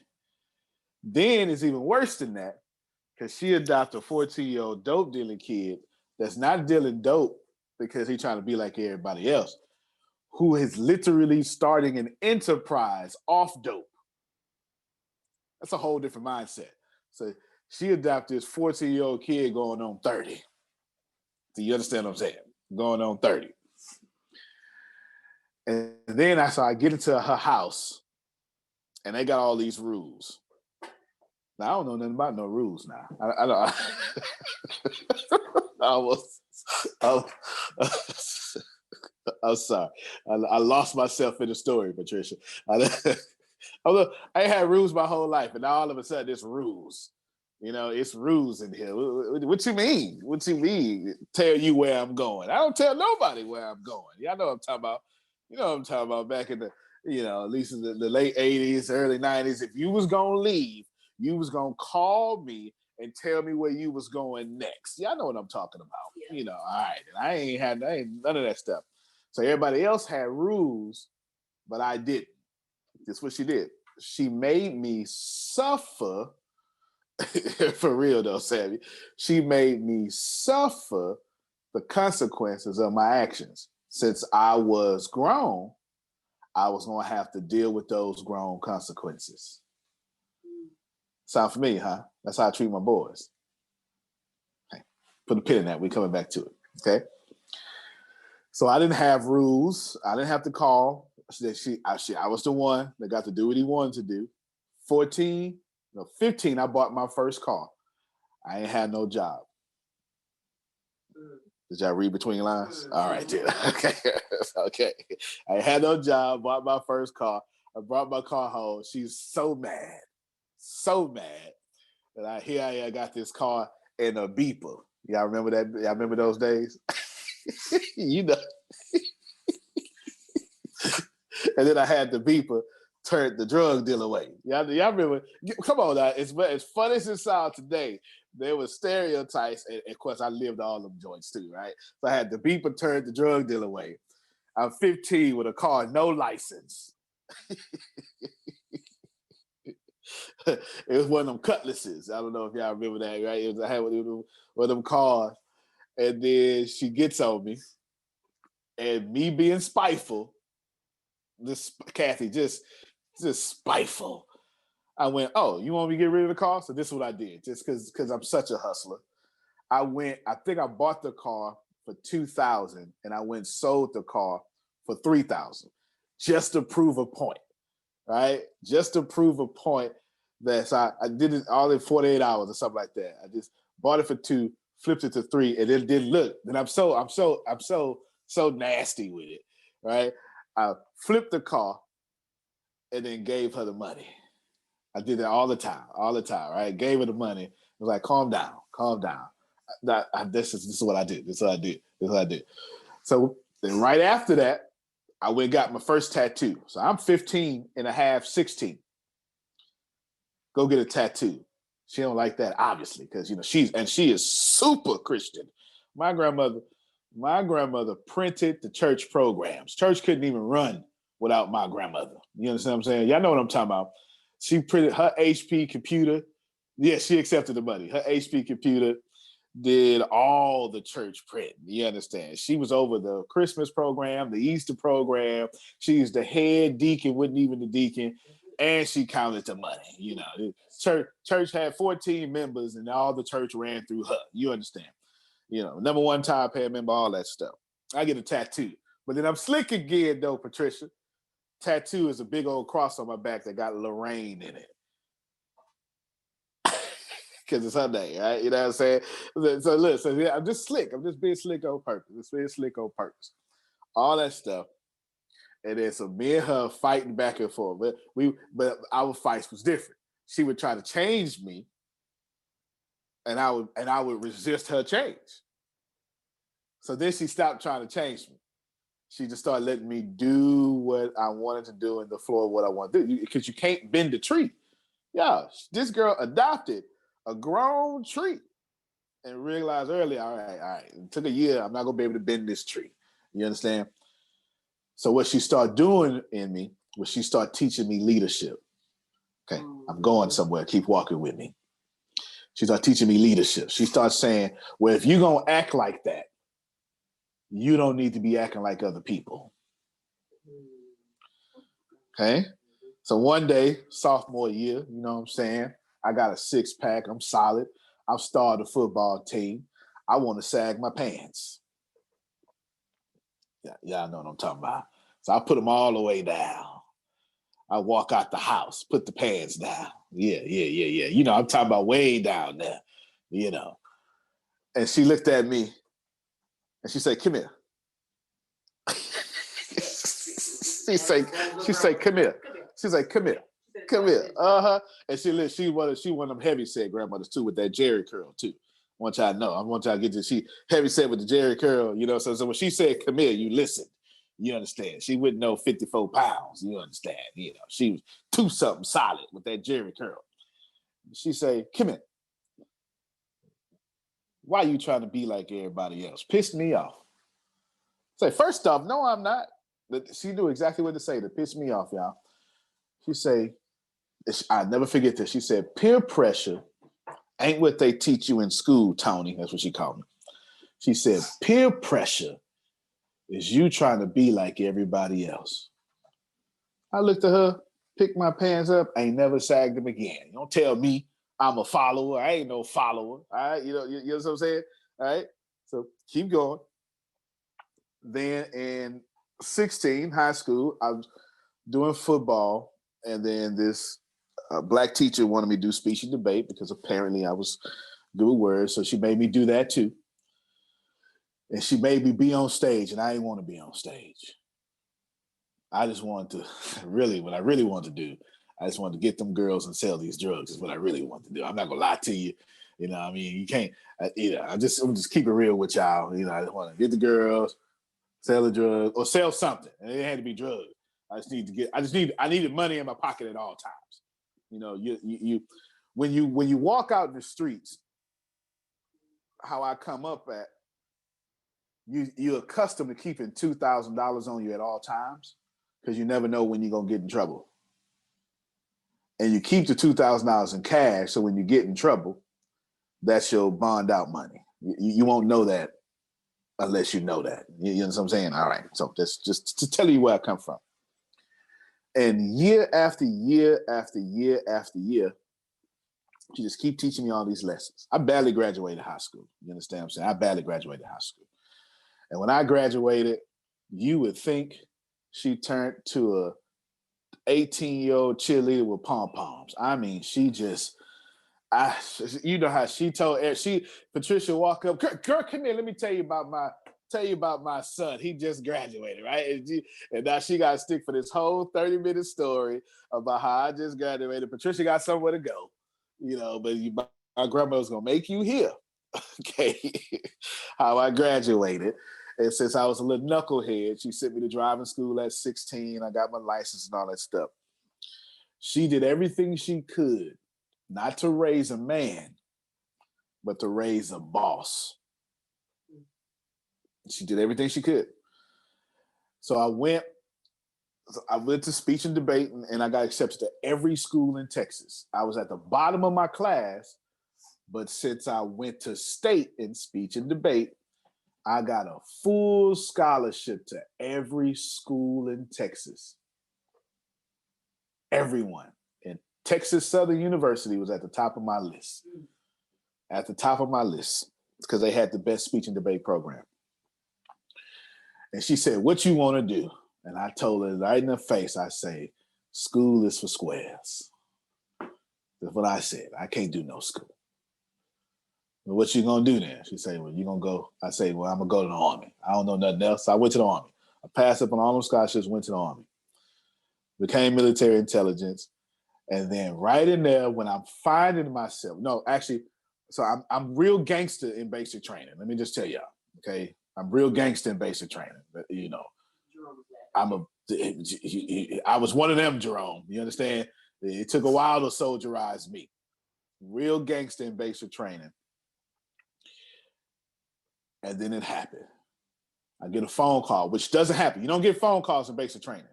Then it's even worse than that, because she adopted a 14-year-old dope dealing kid that's not dealing dope because he's trying to be like everybody else, who is literally starting an enterprise off dope. That's a whole different mindset. So she adopted this 14-year-old kid going on 30. Do you understand what I'm saying? Going on 30. And then I get into her house, and they got all these rules. Now, I don't know nothing about no rules now. I don't. I'm sorry. I lost myself in the story, Patricia. I ain't had rules my whole life, and now all of a sudden it's rules. You know, it's rules in here. What you mean? What you mean? Tell you where I'm going. I don't tell nobody where I'm going. Y'all know what I'm talking about. You know what I'm talking about, back in the, at least in the late 80s, early 90s. If you was going to leave, you was going to call me and tell me where you was going next. Y'all know what I'm talking about. Yeah. All right. And I ain't none of that stuff. So everybody else had rules, but I didn't. That's what she did. She made me suffer. For real though, Savvy. She made me suffer the consequences of my actions. Since I was grown, I was going to have to deal with those grown consequences. Sound familiar, huh? That's how I treat my boys. Okay. Put a pin in that. We're coming back to it, okay? So I didn't have rules. I didn't have to call. I was the one that got to do what he wanted to do. 15, I bought my first car. I ain't had no job. Did y'all read between lines? All right, then. Okay. Okay. I had no job, bought my first car. I brought my car home. She's so mad that I got this car and a beeper. Y'all remember that? Y'all remember those days? You know. And then I had the beeper turn the drug dealer away. Y'all remember? Come on now. As funny as it sounds today, there were stereotypes, and of course I lived all them joints too, right? So I had the beeper turn the drug dealer away. I'm 15 with a car, no license. It was one of them cutlasses. I don't know if y'all remember that, right? I had one of them cars, and then she gets on me, and me being spiteful, this Kathy just spiteful. I went, oh, you want me to get rid of the car? So this is what I did, just because I'm such a hustler. I think I bought the car for $2,000, and I went and sold the car for $3,000, just to prove a point, right? Just to prove a point that I did it all in 48 hours or something like that. I just bought it for $2,000, flipped it to $3,000, and it didn't look. And I'm so nasty with it, right? I flipped the car and then gave her the money. I did that all the time, right? Gave her the money. I was like, calm down. This is what I do. This is what I do. So then right after that, I went and got my first tattoo. So I'm 15 and a half, 16. Go get a tattoo. She don't like that, obviously, because she is super Christian. My grandmother printed the church programs. Church couldn't even run without my grandmother. You understand what I'm saying? Y'all know what I'm talking about. She printed her HP computer. Yeah, she accepted the money. Her HP computer did all the church print. You understand? She was over the Christmas program, the Easter program. She's the head deacon, wasn't even the deacon, and she counted the money. Church had 14 members, and all the church ran through her. You understand? Number one top head member, all that stuff. I get a tattoo. But then I'm slick again, though, Patricia. Tattoo is a big old cross on my back that got Lorraine in it. Because it's her name, right? You know what I'm saying? So look, I'm just slick. I'm just being slick on purpose. All that stuff. And then so me and her fighting back and forth. But our fights was different. She would try to change me, and I would resist her change. So then she stopped trying to change me. She just started letting me do what I wanted to do in the floor of what I want to do. Because you can't bend a tree. Yeah, this girl adopted a grown tree and realized early, all right. It took a year. I'm not going to be able to bend this tree. You understand? So what she started doing in me was she started teaching me leadership. Okay, I'm going somewhere. Keep walking with me. She started teaching me leadership. She started saying, well, if you're going to act like that, you don't need to be acting like other people. Okay? So one day, sophomore year, you know what I'm saying? I got a 6-pack. I'm solid. I've started a football team. I want to sag my pants. Yeah, y'all know what I'm talking about. So I put them all the way down. I walk out the house, put the pants down. Yeah. I'm talking about way down there, And she looked at me and she said, come here. She say, come here. She's like, come here. Uh-huh. And she one of them heavy set grandmothers too, with that Jerry curl too. I want y'all to know. I want y'all to get she heavy set with the Jerry curl, So when she said, come here, you listen. You understand? She wouldn't know 54 pounds. You understand? She was 2-something solid with that Jerry curl. She say, come here. Why are you trying to be like everybody else? Pissed me off. Say, first off, no, I'm not. But she knew exactly what to say to piss me off, y'all. She say, I never forget this. She said, peer pressure ain't what they teach you in school, Tony. That's what she called me. She said, peer pressure is you trying to be like everybody else. I looked at her, picked my pants up, ain't never sagged them again. Don't tell me I'm a follower. I ain't no follower. All right, you know what I'm saying? All right, so keep going. then in 16, high school, I was doing football, and then this black teacher wanted me to do speech and debate because apparently I was good with words, so she made me do that too. And she made me be on stage, and I didn't want to be on stage. I just wanted to what I really wanted to do, I just wanted to get them girls and sell these drugs is what I really wanted to do. I'm not gonna lie to you. You know, I mean, you can't, I'm just keep it real with y'all. You know, I just want to get the girls, sell the drugs, or sell something. And it had to be drugs. I needed money in my pocket at all times. You know, when you walk out in the streets, how I come up at, you're accustomed to keeping $2,000 on you at all times because you never know when you're gonna get in trouble. And you keep the $2,000 in cash, so when you get in trouble, that's your bond out money. You won't know that unless you know that. You know what I'm saying? All right. So that's just to tell you where I come from. And year after year after year after year, she just keep teaching me all these lessons. I barely graduated high school. You understand what I'm saying? I barely graduated high school. And when I graduated, you would think she turned to a 18-year-old cheerleader with pom-poms. I mean, you know how she told Patricia walk up, girl, come here, let me tell you about my son. He just graduated, right? And now she got to stick for this whole 30-minute story about how I just graduated. Patricia got somewhere to go, you know, but my grandmother's gonna make you hear, okay, how I graduated. And since I was a little knucklehead, she sent me to driving school at 16. I got my license and all that stuff. She did everything she could not to raise a man, but to raise a boss. She did everything she could. So I went to speech and debate, and I got accepted to every school in Texas. I was at the bottom of my class, but since I went to state in speech and debate, I got a full scholarship to every school in Texas. Everyone. And Texas Southern University was at the top of my list. At the top of my list, because they had the best speech and debate program. And she said, what you want to do? And I told her right in her face, I say, school is for squares. That's what I said. I can't do no school. Well, what you gonna do then? She said, well, you gonna go. I say, well, I'm gonna go to the Army. I don't know nothing else. So I went to the Army. I passed up on all them scholarships, went to the Army. Became military intelligence. And then right in there, when I'm finding myself, so I'm real gangster in basic training. Let me just tell y'all, okay? I'm real gangster in basic training. But, you know, I was one of them, Jerome. You understand? It took a while to soldierize me. Real gangster in basic training. And then it happened. I get a phone call, which doesn't happen. You don't get phone calls in basic training.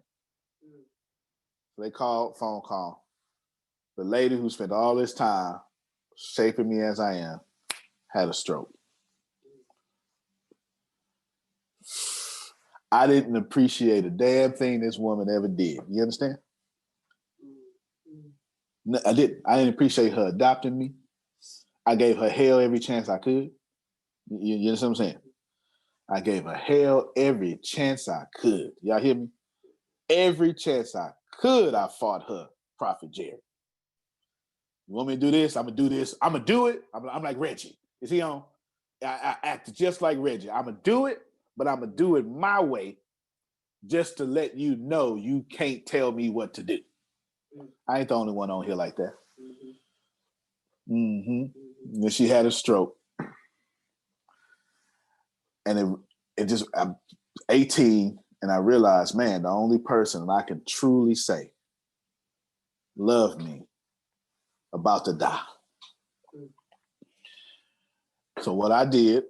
So they phone call. The lady who spent all this time shaping me as I am had a stroke. I didn't appreciate a damn thing this woman ever did. You understand? No, I didn't. I didn't appreciate her adopting me. I gave her hell every chance I could. You understand what I'm saying? I gave her hell every chance I could. Y'all hear me? Every chance I could, I fought her, Prophet Jerry. You want me to do this? I'm going to do this. I'm going to do it. I'm like Reggie. Is he on? I act just like Reggie. I'm going to do it, but I'm going to do it my way just to let you know you can't tell me what to do. I ain't the only one on here like that. Mm-hmm. And she had a stroke. And I'm 18, and I realized, man, the only person I can truly say loved me about to die. So what I did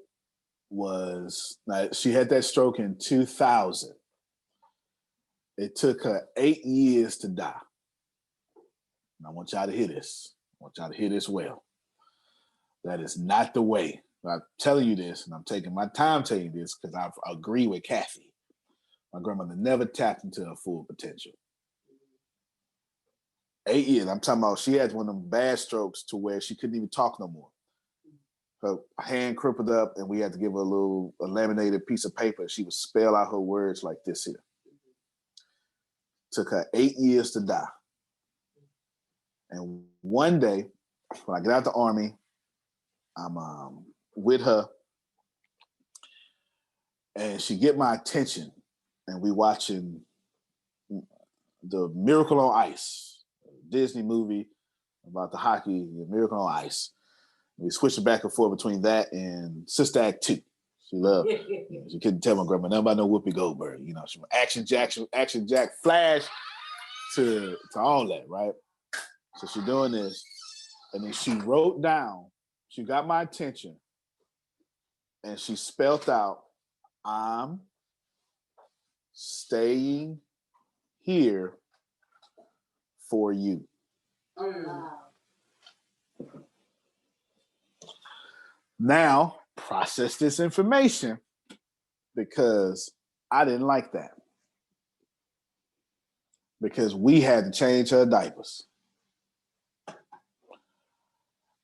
was, she had that stroke in 2000. It took her 8 years to die. And I want y'all to hear this. I want y'all to hear this well. That is not the way. I'm telling you this, and I'm taking my time telling you this because I agree with Kathy. My grandmother never tapped into her full potential. 8 years. I'm talking about she had one of them bad strokes to where she couldn't even talk no more. her hand crippled up, and we had to give her a laminated piece of paper. She would spell out her words like this here. Took her 8 years to die. And one day, when I get out the Army, I'm with her, and she get my attention, and we watching the Miracle on Ice, Disney movie about the hockey, the Miracle on Ice. We switched back and forth between that and Sister Act 2. She loved. She couldn't tell my grandma nothing about no Whoopi Goldberg. You know, she was Action Jack, Flash to all that, right? So she's doing this, and then she wrote down. She got my attention, and she spelled out, "I'm staying here for you." Now, process this information, because I didn't like that. Because we had to change her diapers.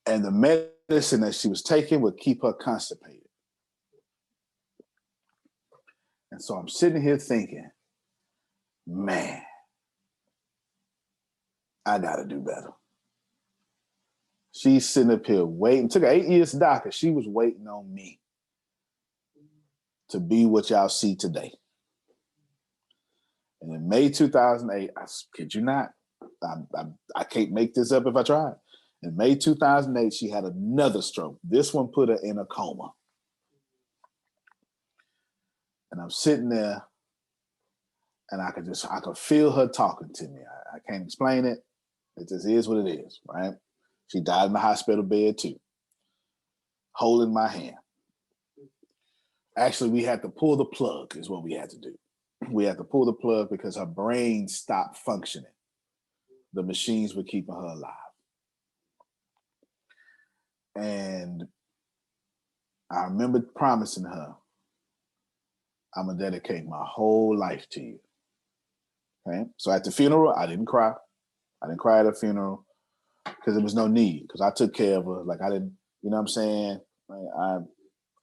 And the medicine that she was taking would keep her constipated. And so I'm sitting here thinking, man, I gotta do better. She's sitting up here waiting. It took her 8 years to die because she was waiting on me to be what y'all see today. And in May 2008, I kid you not, I can't make this up if I tried. In May 2008, she had another stroke. This one put her in a coma. And I'm sitting there, and I could feel her talking to me. I can't explain it. It just is what it is, right? She died in the hospital bed too, holding my hand. Actually, we had to pull the plug is what we had to do. We had to pull the plug because her brain stopped functioning. The machines were keeping her alive. And I remember promising her, I'm going to dedicate my whole life to you. Okay? So at the funeral, I didn't cry. I didn't cry at her funeral because there was no need, because I took care of her. Like, I didn't, you know what I'm saying?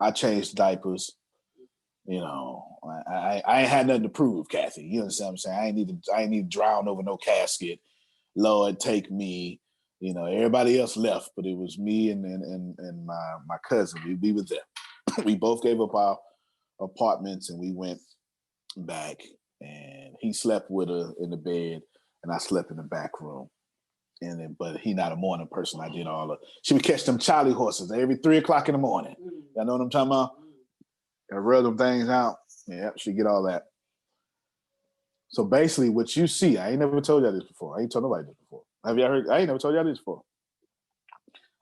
I changed diapers. You know, I ain't had nothing to prove, Kathy. You understand what I'm saying? I ain't need to drown over no casket. Lord, take me. You know, everybody else left, but it was me and my cousin. We were there. We both gave up our apartments and we went back. And he slept with her in the bed, and I slept in the back room. But he not a morning person. I did she would catch them Charlie horses every 3 o'clock in the morning. Y'all know what I'm talking about? I rub them things out. Yeah, she get all that. So basically, what you see, I ain't never told y'all this before. I ain't told nobody this before. Have y'all heard? I ain't never told y'all this before.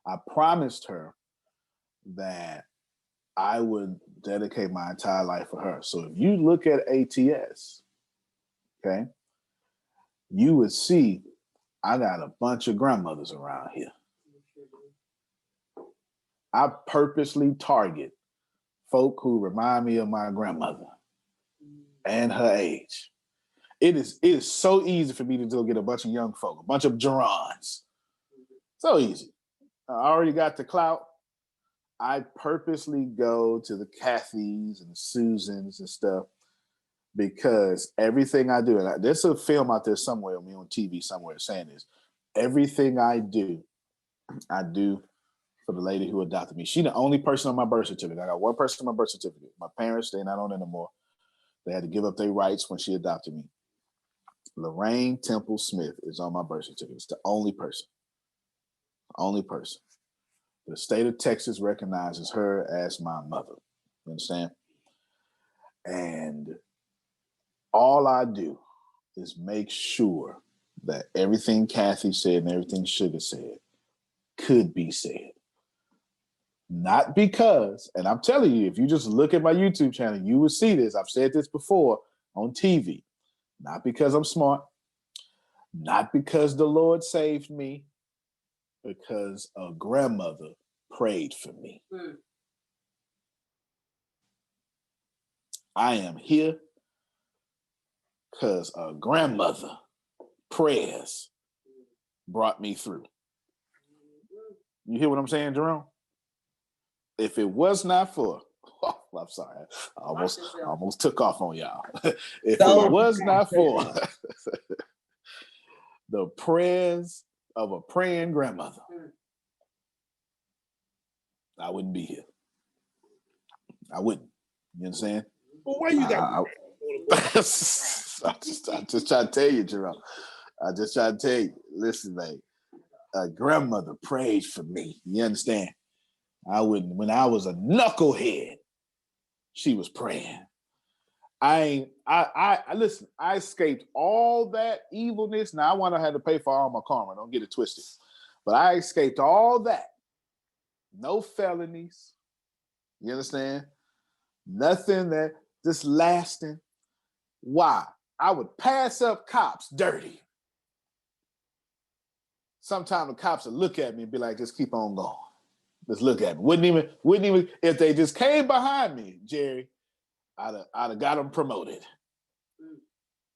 I promised her that I would dedicate my entire life for her. So if you look at ATS, okay, you would see I got a bunch of grandmothers around here. I purposely target folk who remind me of my grandmother and her age. It is so easy for me to go get a bunch of young folk, a bunch of Gerons. So easy. I already got the clout. I purposely go to the Kathys and the Susans and stuff because everything I do, and there's a film out there somewhere on TV somewhere saying this, everything I do for the lady who adopted me. She's the only person on my birth certificate. I got one person on my birth certificate. My parents, they're not on it anymore. They had to give up their rights when she adopted me. Lorraine Temple Smith is on my birth certificate. It's the only person. Only person. The state of Texas recognizes her as my mother. You understand? And all I do is make sure that everything Kathy said and everything Sugar said could be said. Not because, and I'm telling you, if you just look at my YouTube channel, you will see this. I've said this before on TV. Not because I'm smart. Not because the Lord saved me. Because a grandmother prayed for me. I am here because a grandmother prayers brought me through. You hear what I'm saying, Jerome? if it was not for, oh, I'm sorry, I almost took off on y'all. If it was not for the prayers of a praying grandmother, I wouldn't be here. I wouldn't. You understand? Well, why you got? I just trying to tell you, Jerome. I just try to tell you. Listen, man. A grandmother prayed for me. You understand? I wouldn't. When I was a knucklehead, she was praying. I listen. I escaped all that evilness. Now I want to have to pay for all my karma. Don't get it twisted. But I escaped all that. No felonies. You understand? Nothing that just lasting. Why? I would pass up cops dirty. Sometimes the cops would look at me and be like, just keep on going. Just look at me. Wouldn't even, if they just came behind me, Jerry, I'd have got them promoted.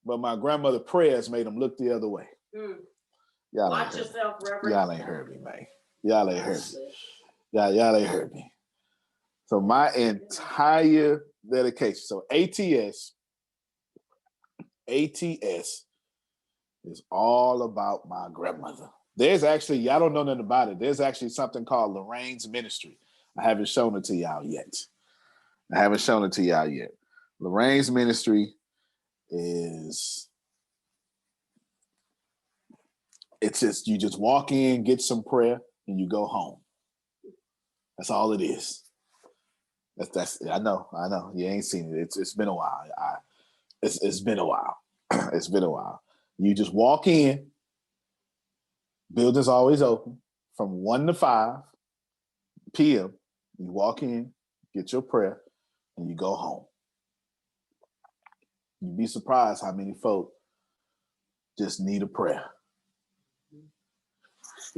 But my grandmother prayers made them look the other way. Watch yourself, Reverend. Y'all ain't heard me, man. Y'all ain't heard me. Y'all ain't heard me. So my entire dedication. So ATS is all about my grandmother. There's actually, y'all don't know nothing about it. There's actually something called Lorraine's Ministry. I haven't shown it to y'all yet. Lorraine's Ministry is, it's just, you just walk in, get some prayer, and you go home. That's all it is. That's I know. You ain't seen it. It's been a while. It's been a while. It's been a while. You just walk in. Building's always open from 1 to 5 p.m. You walk in, get your prayer, and you go home. You'd be surprised how many folk just need a prayer.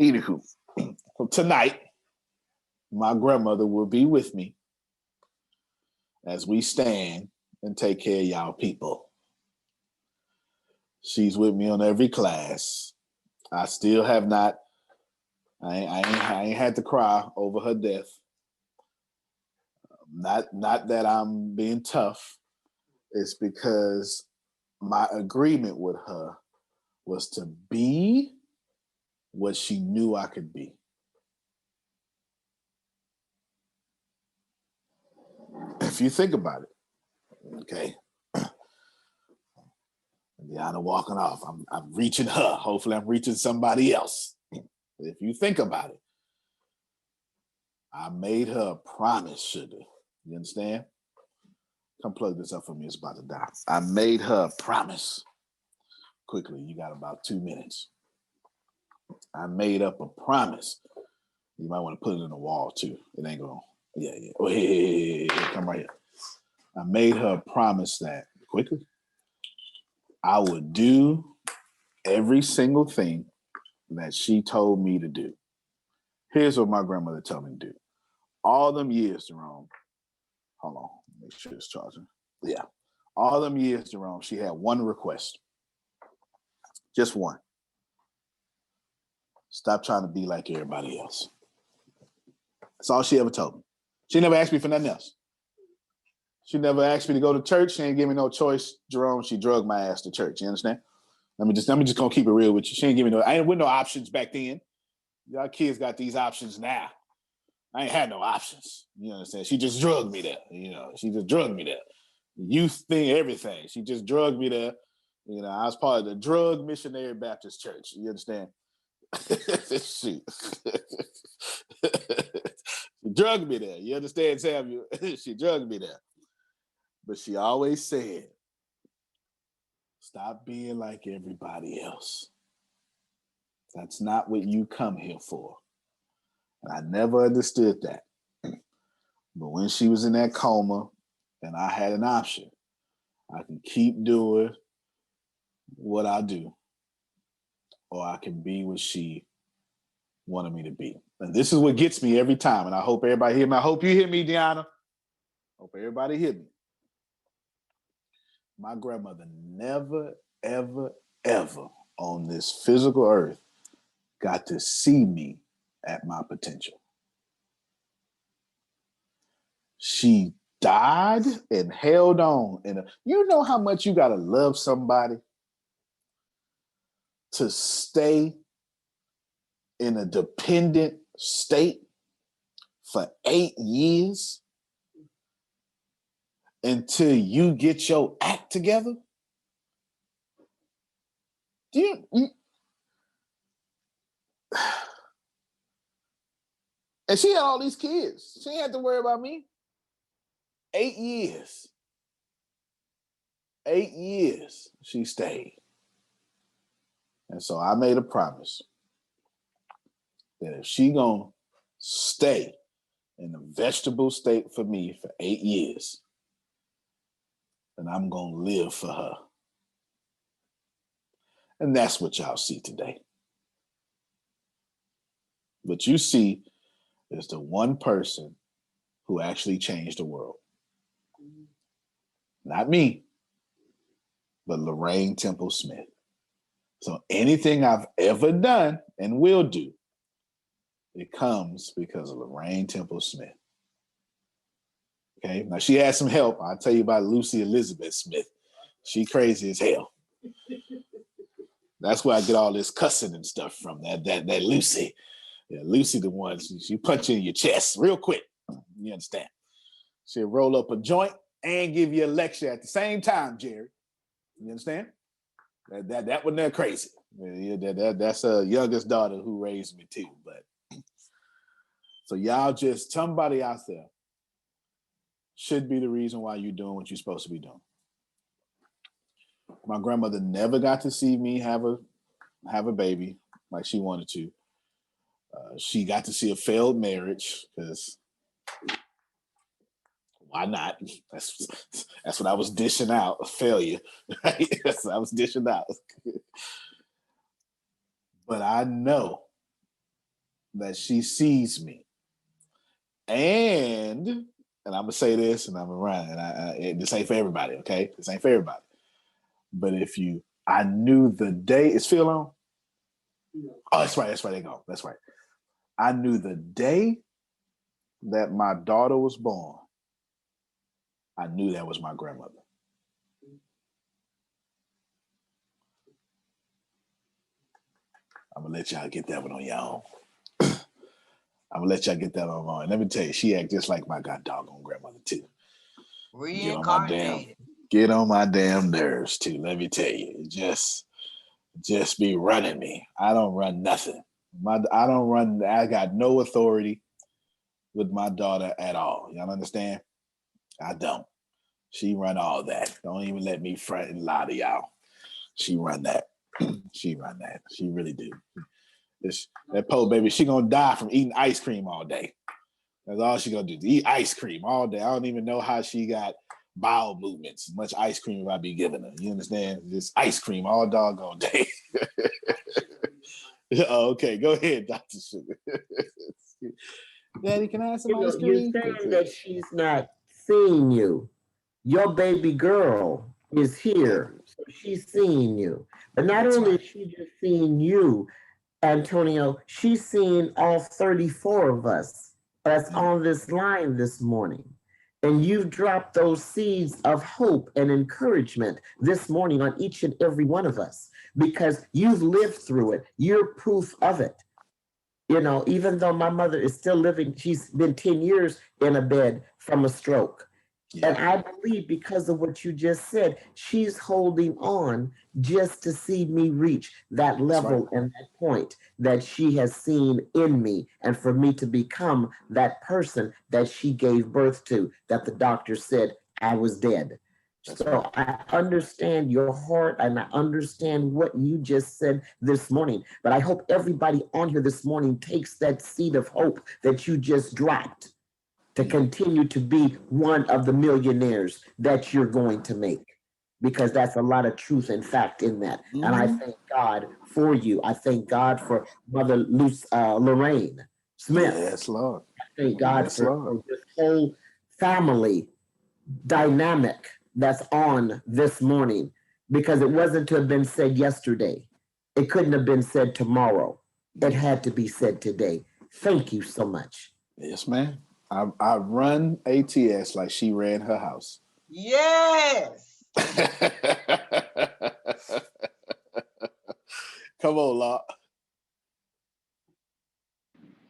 Anywho, so tonight, my grandmother will be with me as we stand and take care of y'all people. She's with me on every class. I still have not, I ain't had to cry over her death. Not that I'm being tough. It's because my agreement with her was to be what she knew I could be. If you think about it, okay. Deanna walking off. I'm reaching her. Hopefully I'm reaching somebody else. If you think about it, I made her a promise, sugar. You understand? Come plug this up for me. It's about to die. I made her a promise. Quickly, you got about 2 minutes. I made up a promise. You might want to put it in the wall too. It ain't going. Yeah. Oh, hey, come right here. I made her a promise that quickly I would do every single thing that she told me to do. Here's what my grandmother told me to do. All them years, Jerome. Hold on, make sure it's charging. Yeah. All them years, Jerome, she had one request. Just one. Stop trying to be like everybody else. That's all she ever told me. She never asked me for nothing else. She never asked me to go to church. She ain't give me no choice, Jerome. She drugged my ass to church. You understand? Let me just gonna keep it real with you. She ain't give me I ain't with no options back then. Y'all kids got these options now. I ain't had no options. You understand? She just drugged me there. She just drugged me there. Youth thing, everything. She just drugged me there. I was part of the Drug Missionary Baptist Church. You understand? Shoot. She drugged me there. You understand, Samuel? She drugged me there. But she always said, stop being like everybody else. That's not what you come here for. And I never understood that. But when she was in that coma and I had an option, I can keep doing what I do, or I can be what she wanted me to be. And this is what gets me every time. And I hope everybody hear me. I hope you hear me, Deanna. Hope everybody hear me. My grandmother never, ever, ever on this physical earth got to see me at my potential. She died and held on. And you know how much you got to love somebody to stay in a dependent state for 8 years until you get your act together? And she had all these kids. She ain't had to worry about me. 8 years. 8 years she stayed. And so I made a promise that if she gonna stay in a vegetable state for me for 8 years, then I'm gonna live for her. And that's what y'all see today. What you see is the one person who actually changed the world. Not me, but Lorraine Temple Smith. So anything I've ever done and will do, it comes because of Lorraine Temple Smith. Okay, now she had some help. I'll tell you about Lucy Elizabeth Smith. She crazy as hell. That's where I get all this cussing and stuff from. That Lucy. Yeah, Lucy the one, she punch you in your chest real quick. You understand? She'll roll up a joint and give you a lecture at the same time, Jerry. You understand? That one there crazy. Yeah, that's her youngest daughter who raised me too. But so y'all just, somebody out there should be the reason why you're doing what you're supposed to be doing. My grandmother never got to see me have a baby like she wanted to. She got to see a failed marriage because why not? That's what I was dishing out, a failure, right? That's what I was dishing out. But I know that she sees me. And I'm going to say this and I'm going to run. And this ain't for everybody, okay? This ain't for everybody. But I knew the day, is Phil on? Oh, that's right. There you go. That's right. I knew the day that my daughter was born, I knew that was my grandmother. I'm gonna let y'all get that one on your own. I'm gonna let y'all get that on. And let me tell you, she act just like my god doggone grandmother too. Reincarnated. Get on my damn nerves too. Let me tell you, just be running me. I don't run nothing. I got no authority with my daughter at all. Y'all understand? I don't. She run all that. Don't even let me front and lie to y'all. She run that. She run that. She really do. That poor baby, she gonna die from eating ice cream all day. That's all she gonna do. Eat ice cream all day. I don't even know how she got bowel movements. Much ice cream I be giving her. You understand? Just ice cream all doggone day. Oh, okay, go ahead, Dr. Sugar. Daddy, can I have some ice cream? You're saying that she's not seeing you. Your baby girl is here. So she's seeing you. But not only is she just seeing you, Antonio, she's seeing all 34 of us that's on this line this morning. And you've dropped those seeds of hope and encouragement this morning on each and every one of us because you've lived through it. You're proof of it. You know, even though my mother is still living, she's been 10 years in a bed from a stroke. Yeah. And I believe because of what you just said, she's holding on just to see me reach that level and that point that she has seen in me and for me to become that person that she gave birth to, that the doctor said I was dead. So I understand your heart and I understand what you just said this morning. But I hope everybody on here this morning takes that seed of hope that you just dropped to continue to be one of the millionaires that you're going to make. Because that's a lot of truth and fact in that. Mm-hmm. And I thank God for you. I thank God for Mother Lorraine Smith. Yes, Lord. I thank God for this whole family dynamic that's on this morning, because it wasn't to have been said yesterday. It couldn't have been said tomorrow. It had to be said today. Thank you so much. Yes, ma'am. I run ATS like she ran her house. Yes. Come on, Locke.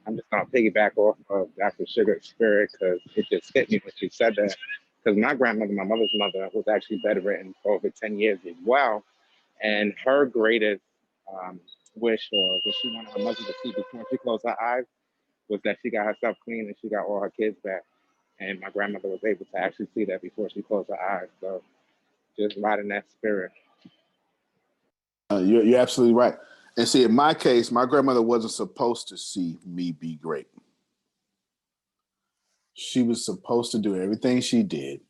I'm just gonna piggyback off of Dr. Sugar Spirit because it just hit me when she said that. Because my grandmother, my mother's mother, was actually bedridden for over 10 years as well. And her greatest wish, or what she wanted her mother to see before she closed her eyes, was that she got herself clean and she got all her kids back. And my grandmother was able to actually see that before she closed her eyes. So just riding that spirit. You're absolutely right. And see, in my case, my grandmother wasn't supposed to see me be great. She was supposed to do everything she did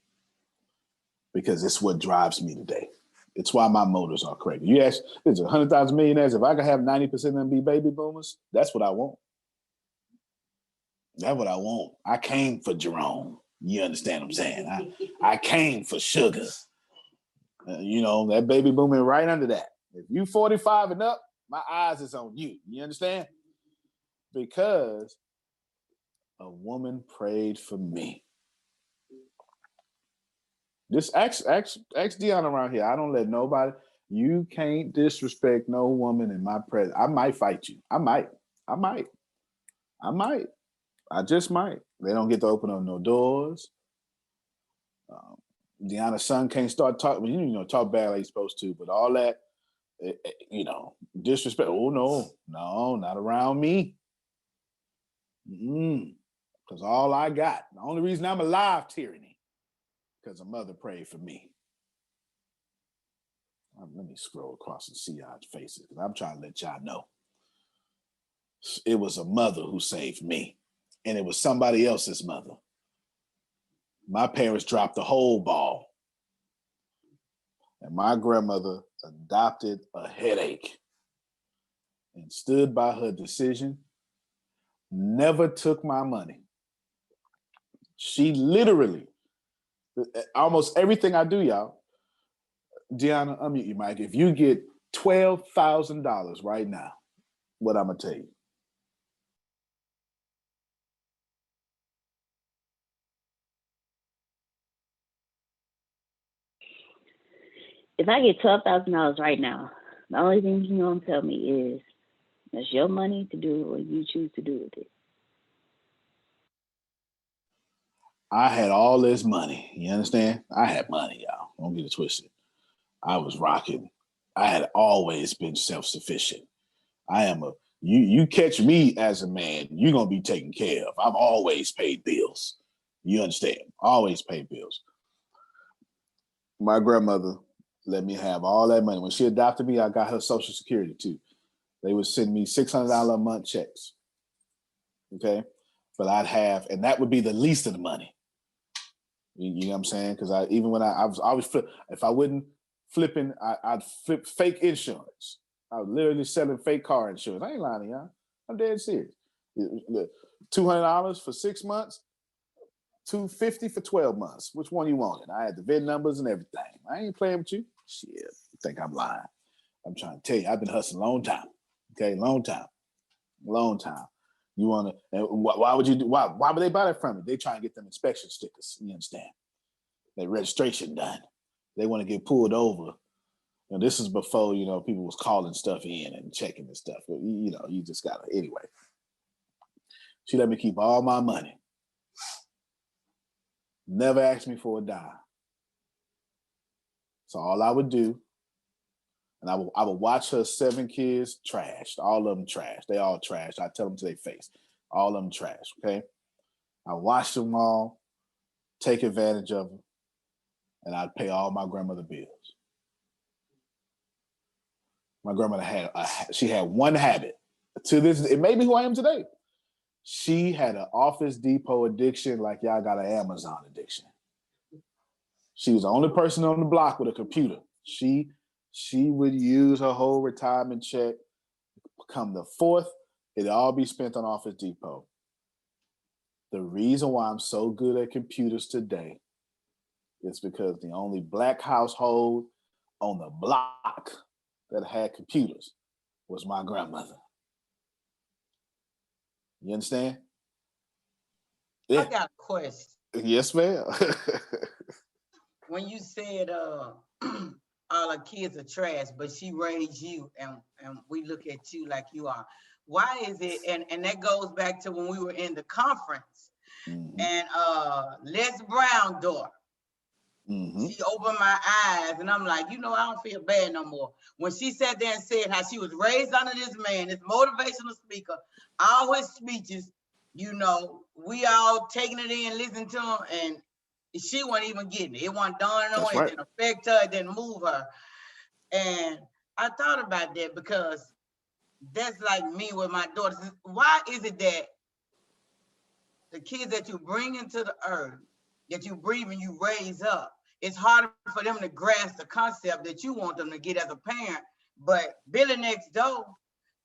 because it's what drives me today. It's why my motors are correct. You ask, there's 100,000 millionaires. If I could have 90% of them be baby boomers, that's what I want. That's what I want. I came for Jerome. You understand what I'm saying? I came for Sugar. That baby booming right under that. If you 45 and up, my eyes is on you. You understand? Because a woman prayed for me. Just ask Deanna around here. I don't let nobody. You can't disrespect no woman in my presence. I might fight you. I might. I just might. They don't get to open up no doors. Deanna's son can't start talking. Talk bad like he's supposed to, but all that, disrespect. Oh no, not around me. Because all I got, the only reason I'm alive, tyranny, because a mother prayed for me. Let me scroll across and see y'all's faces, because I'm trying to let y'all know. It was a mother who saved me, and it was somebody else's mother. My parents dropped the whole ball, and my grandmother adopted a headache and stood by her decision, never took my money. She literally, almost everything I do, y'all, Deanna, unmute your mic. If you get $12,000 right now, what I'm going to tell you? If I get $12,000 right now, the only thing you're going to tell me is that's your money to do what you choose to do with it. I had all this money. You understand? I had money, y'all. Don't get it twisted. I was rocking. I had always been self-sufficient. You catch me as a man, you're going to be taken care of. I've always paid bills. You understand? Always paid bills. My grandmother let me have all that money. When she adopted me, I got her Social Security too. They would send me $600 a month checks. Okay? But I'd have, and that would be the least of the money. You know what I'm saying? Because I was always flip. If I wasn't flipping, I'd flip fake insurance. I was literally selling fake car insurance. I ain't lying to y'all. I'm dead serious. $200 for 6 months, $250 for 12 months. Which one you wanted? I had the VIN numbers and everything. I ain't playing with you. Shit, you think I'm lying? I'm trying to tell you, I've been hustling a long time. Okay, long time. You want to? Why would you do? Why would they buy that from me? They try and get them inspection stickers. You understand? Their registration done. They want to get pulled over. This is before people was calling stuff in and checking and stuff. But you just gotta anyway. She let me keep all my money. Never asked me for a dime. So all I would do, and I would watch her 7 kids trashed. All of them trashed. They all trashed. I tell them to their face. All of them trashed, okay? I watched them all, take advantage of them, and I'd pay all my grandmother bills. My grandmother had one habit. To this, it made me who I am today. She had an Office Depot addiction like y'all got an Amazon addiction. She was the only person on the block with a computer. She would use her whole retirement check. Come the 4th, it'd all be spent on Office Depot. The reason why I'm so good at computers today is because the only Black household on the block that had computers was my grandmother. You understand? Yeah. I got a question. Yes, ma'am. When you said all the kids are trash, but she raised you and we look at you like you are. Why is it, and that goes back to when we were in the conference and Les Brown daughter, she opened my eyes and I'm like, I don't feel bad no more. When she sat there and said how she was raised under this man, this motivational speaker, all his speeches, we all taking it in, listening to him, and she wasn't even getting it. It wasn't dawning on her. It didn't affect her. It didn't move her. And I thought about that because that's like me with my daughters. Why is it that the kids that you bring into the earth, that you breathe and you raise up, it's harder for them to grasp the concept that you want them to get as a parent. But Billy next door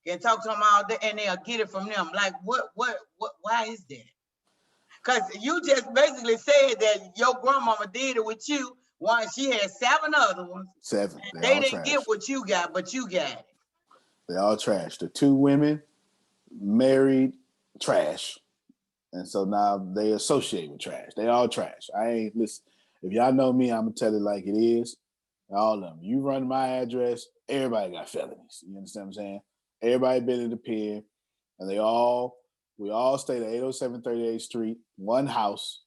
can talk to them all day and they'll get it from them. Like, why is that? Because you just basically said that your grandmama did it with you. One, she had 7 other ones. 7. They didn't get what you got, but you got it. They all trash. The 2 women married trash. And so now they associate with trash. They all trash. Listen, if y'all know me, I'm going to tell it like it is. All of them. You run my address, everybody got felonies. You understand what I'm saying? Everybody been in the pen. And we all stayed at 807 38th Street, one house,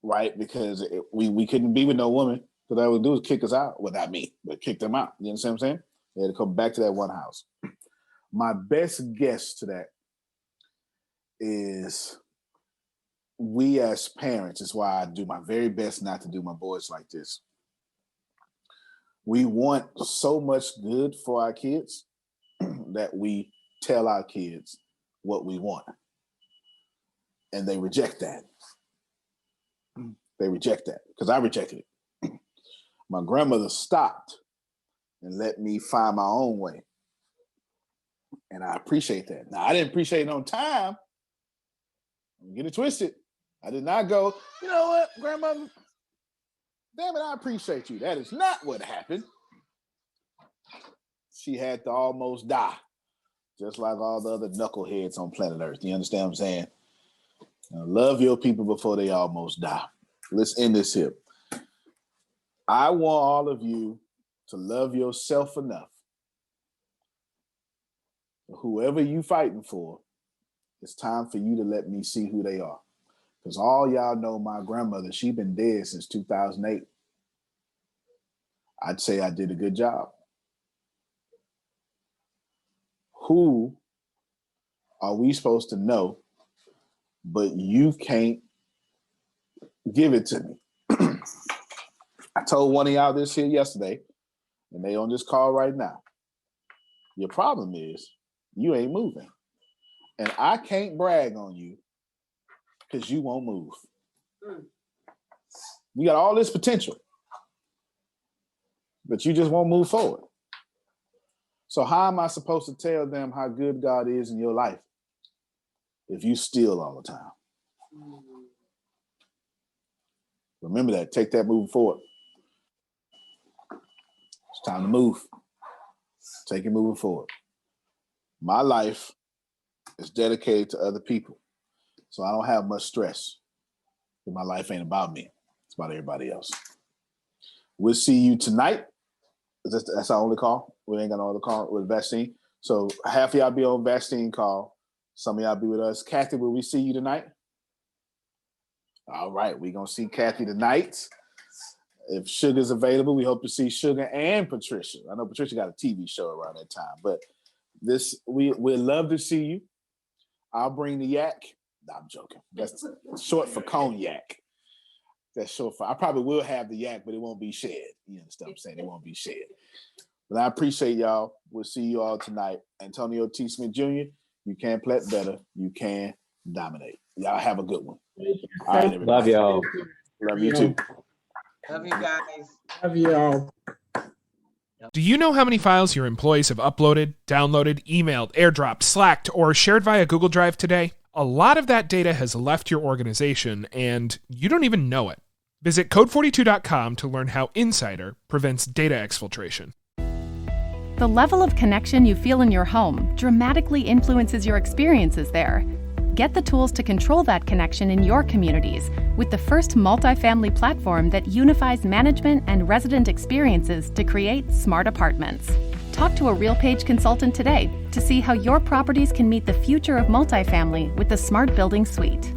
right? Because we couldn't be with no woman. Because all they would do is kick us out. Well, not me, but kick them out. You understand what I'm saying? They had to come back to that one house. My best guess to that is we as parents, is why I do my very best not to do my boys like this. We want so much good for our kids that we tell our kids what we want. And they reject that. They reject that because I rejected it. My grandmother stopped and let me find my own way. And I appreciate that. Now, I didn't appreciate it on time. Don't get it twisted. I did not go, you know what, grandmother? Damn it, I appreciate you. That is not what happened. She had to almost die, just like all the other knuckleheads on planet Earth. You understand what I'm saying? Love your people before they almost die. Let's end this here. I want all of you to love yourself enough. Whoever you fighting for, it's time for you to let me see who they are. Because all y'all know my grandmother, she been dead since 2008. I'd say I did a good job. Who are we supposed to know, but you can't give it to me? I told one of y'all this here yesterday, and they on this call right now. Your problem is you ain't moving. And I can't brag on you because you won't move. You got all this potential, but you just won't move forward. So how am I supposed to tell them how good God is in your life if you steal all the time? Remember that. Take that moving forward. It's time to move. Take it moving forward. My life is dedicated to other people. So I don't have much stress. My life ain't about me. It's about everybody else. We'll see you tonight. That's our only call. We ain't got no other call with vaccine. So half of y'all be on vaccine call. Some of y'all be with us. Kathy, will we see you tonight? All right, we're going to see Kathy tonight. If Sugar's available, we hope to see Sugar and Patricia. I know Patricia got a TV show around that time, but we'd love to see you. I'll bring the yak. No, I'm joking. That's short for cognac. That's short for, I probably will have the yak, but it won't be shared. You understand what I'm saying? It won't be shared. But I appreciate y'all. We'll see you all tonight. Antonio T. Smith Jr., you can play better. You can dominate. Y'all have a good one. All right, everybody. Love y'all. Love you too. Love you guys. Love y'all. Do you know how many files your employees have uploaded, downloaded, emailed, airdropped, slacked, or shared via Google Drive today? A lot of that data has left your organization, and you don't even know it. Visit code42.com to learn how Insider prevents data exfiltration. The level of connection you feel in your home dramatically influences your experiences there. Get the tools to control that connection in your communities with the first multifamily platform that unifies management and resident experiences to create smart apartments. Talk to a RealPage consultant today to see how your properties can meet the future of multifamily with the Smart Building Suite.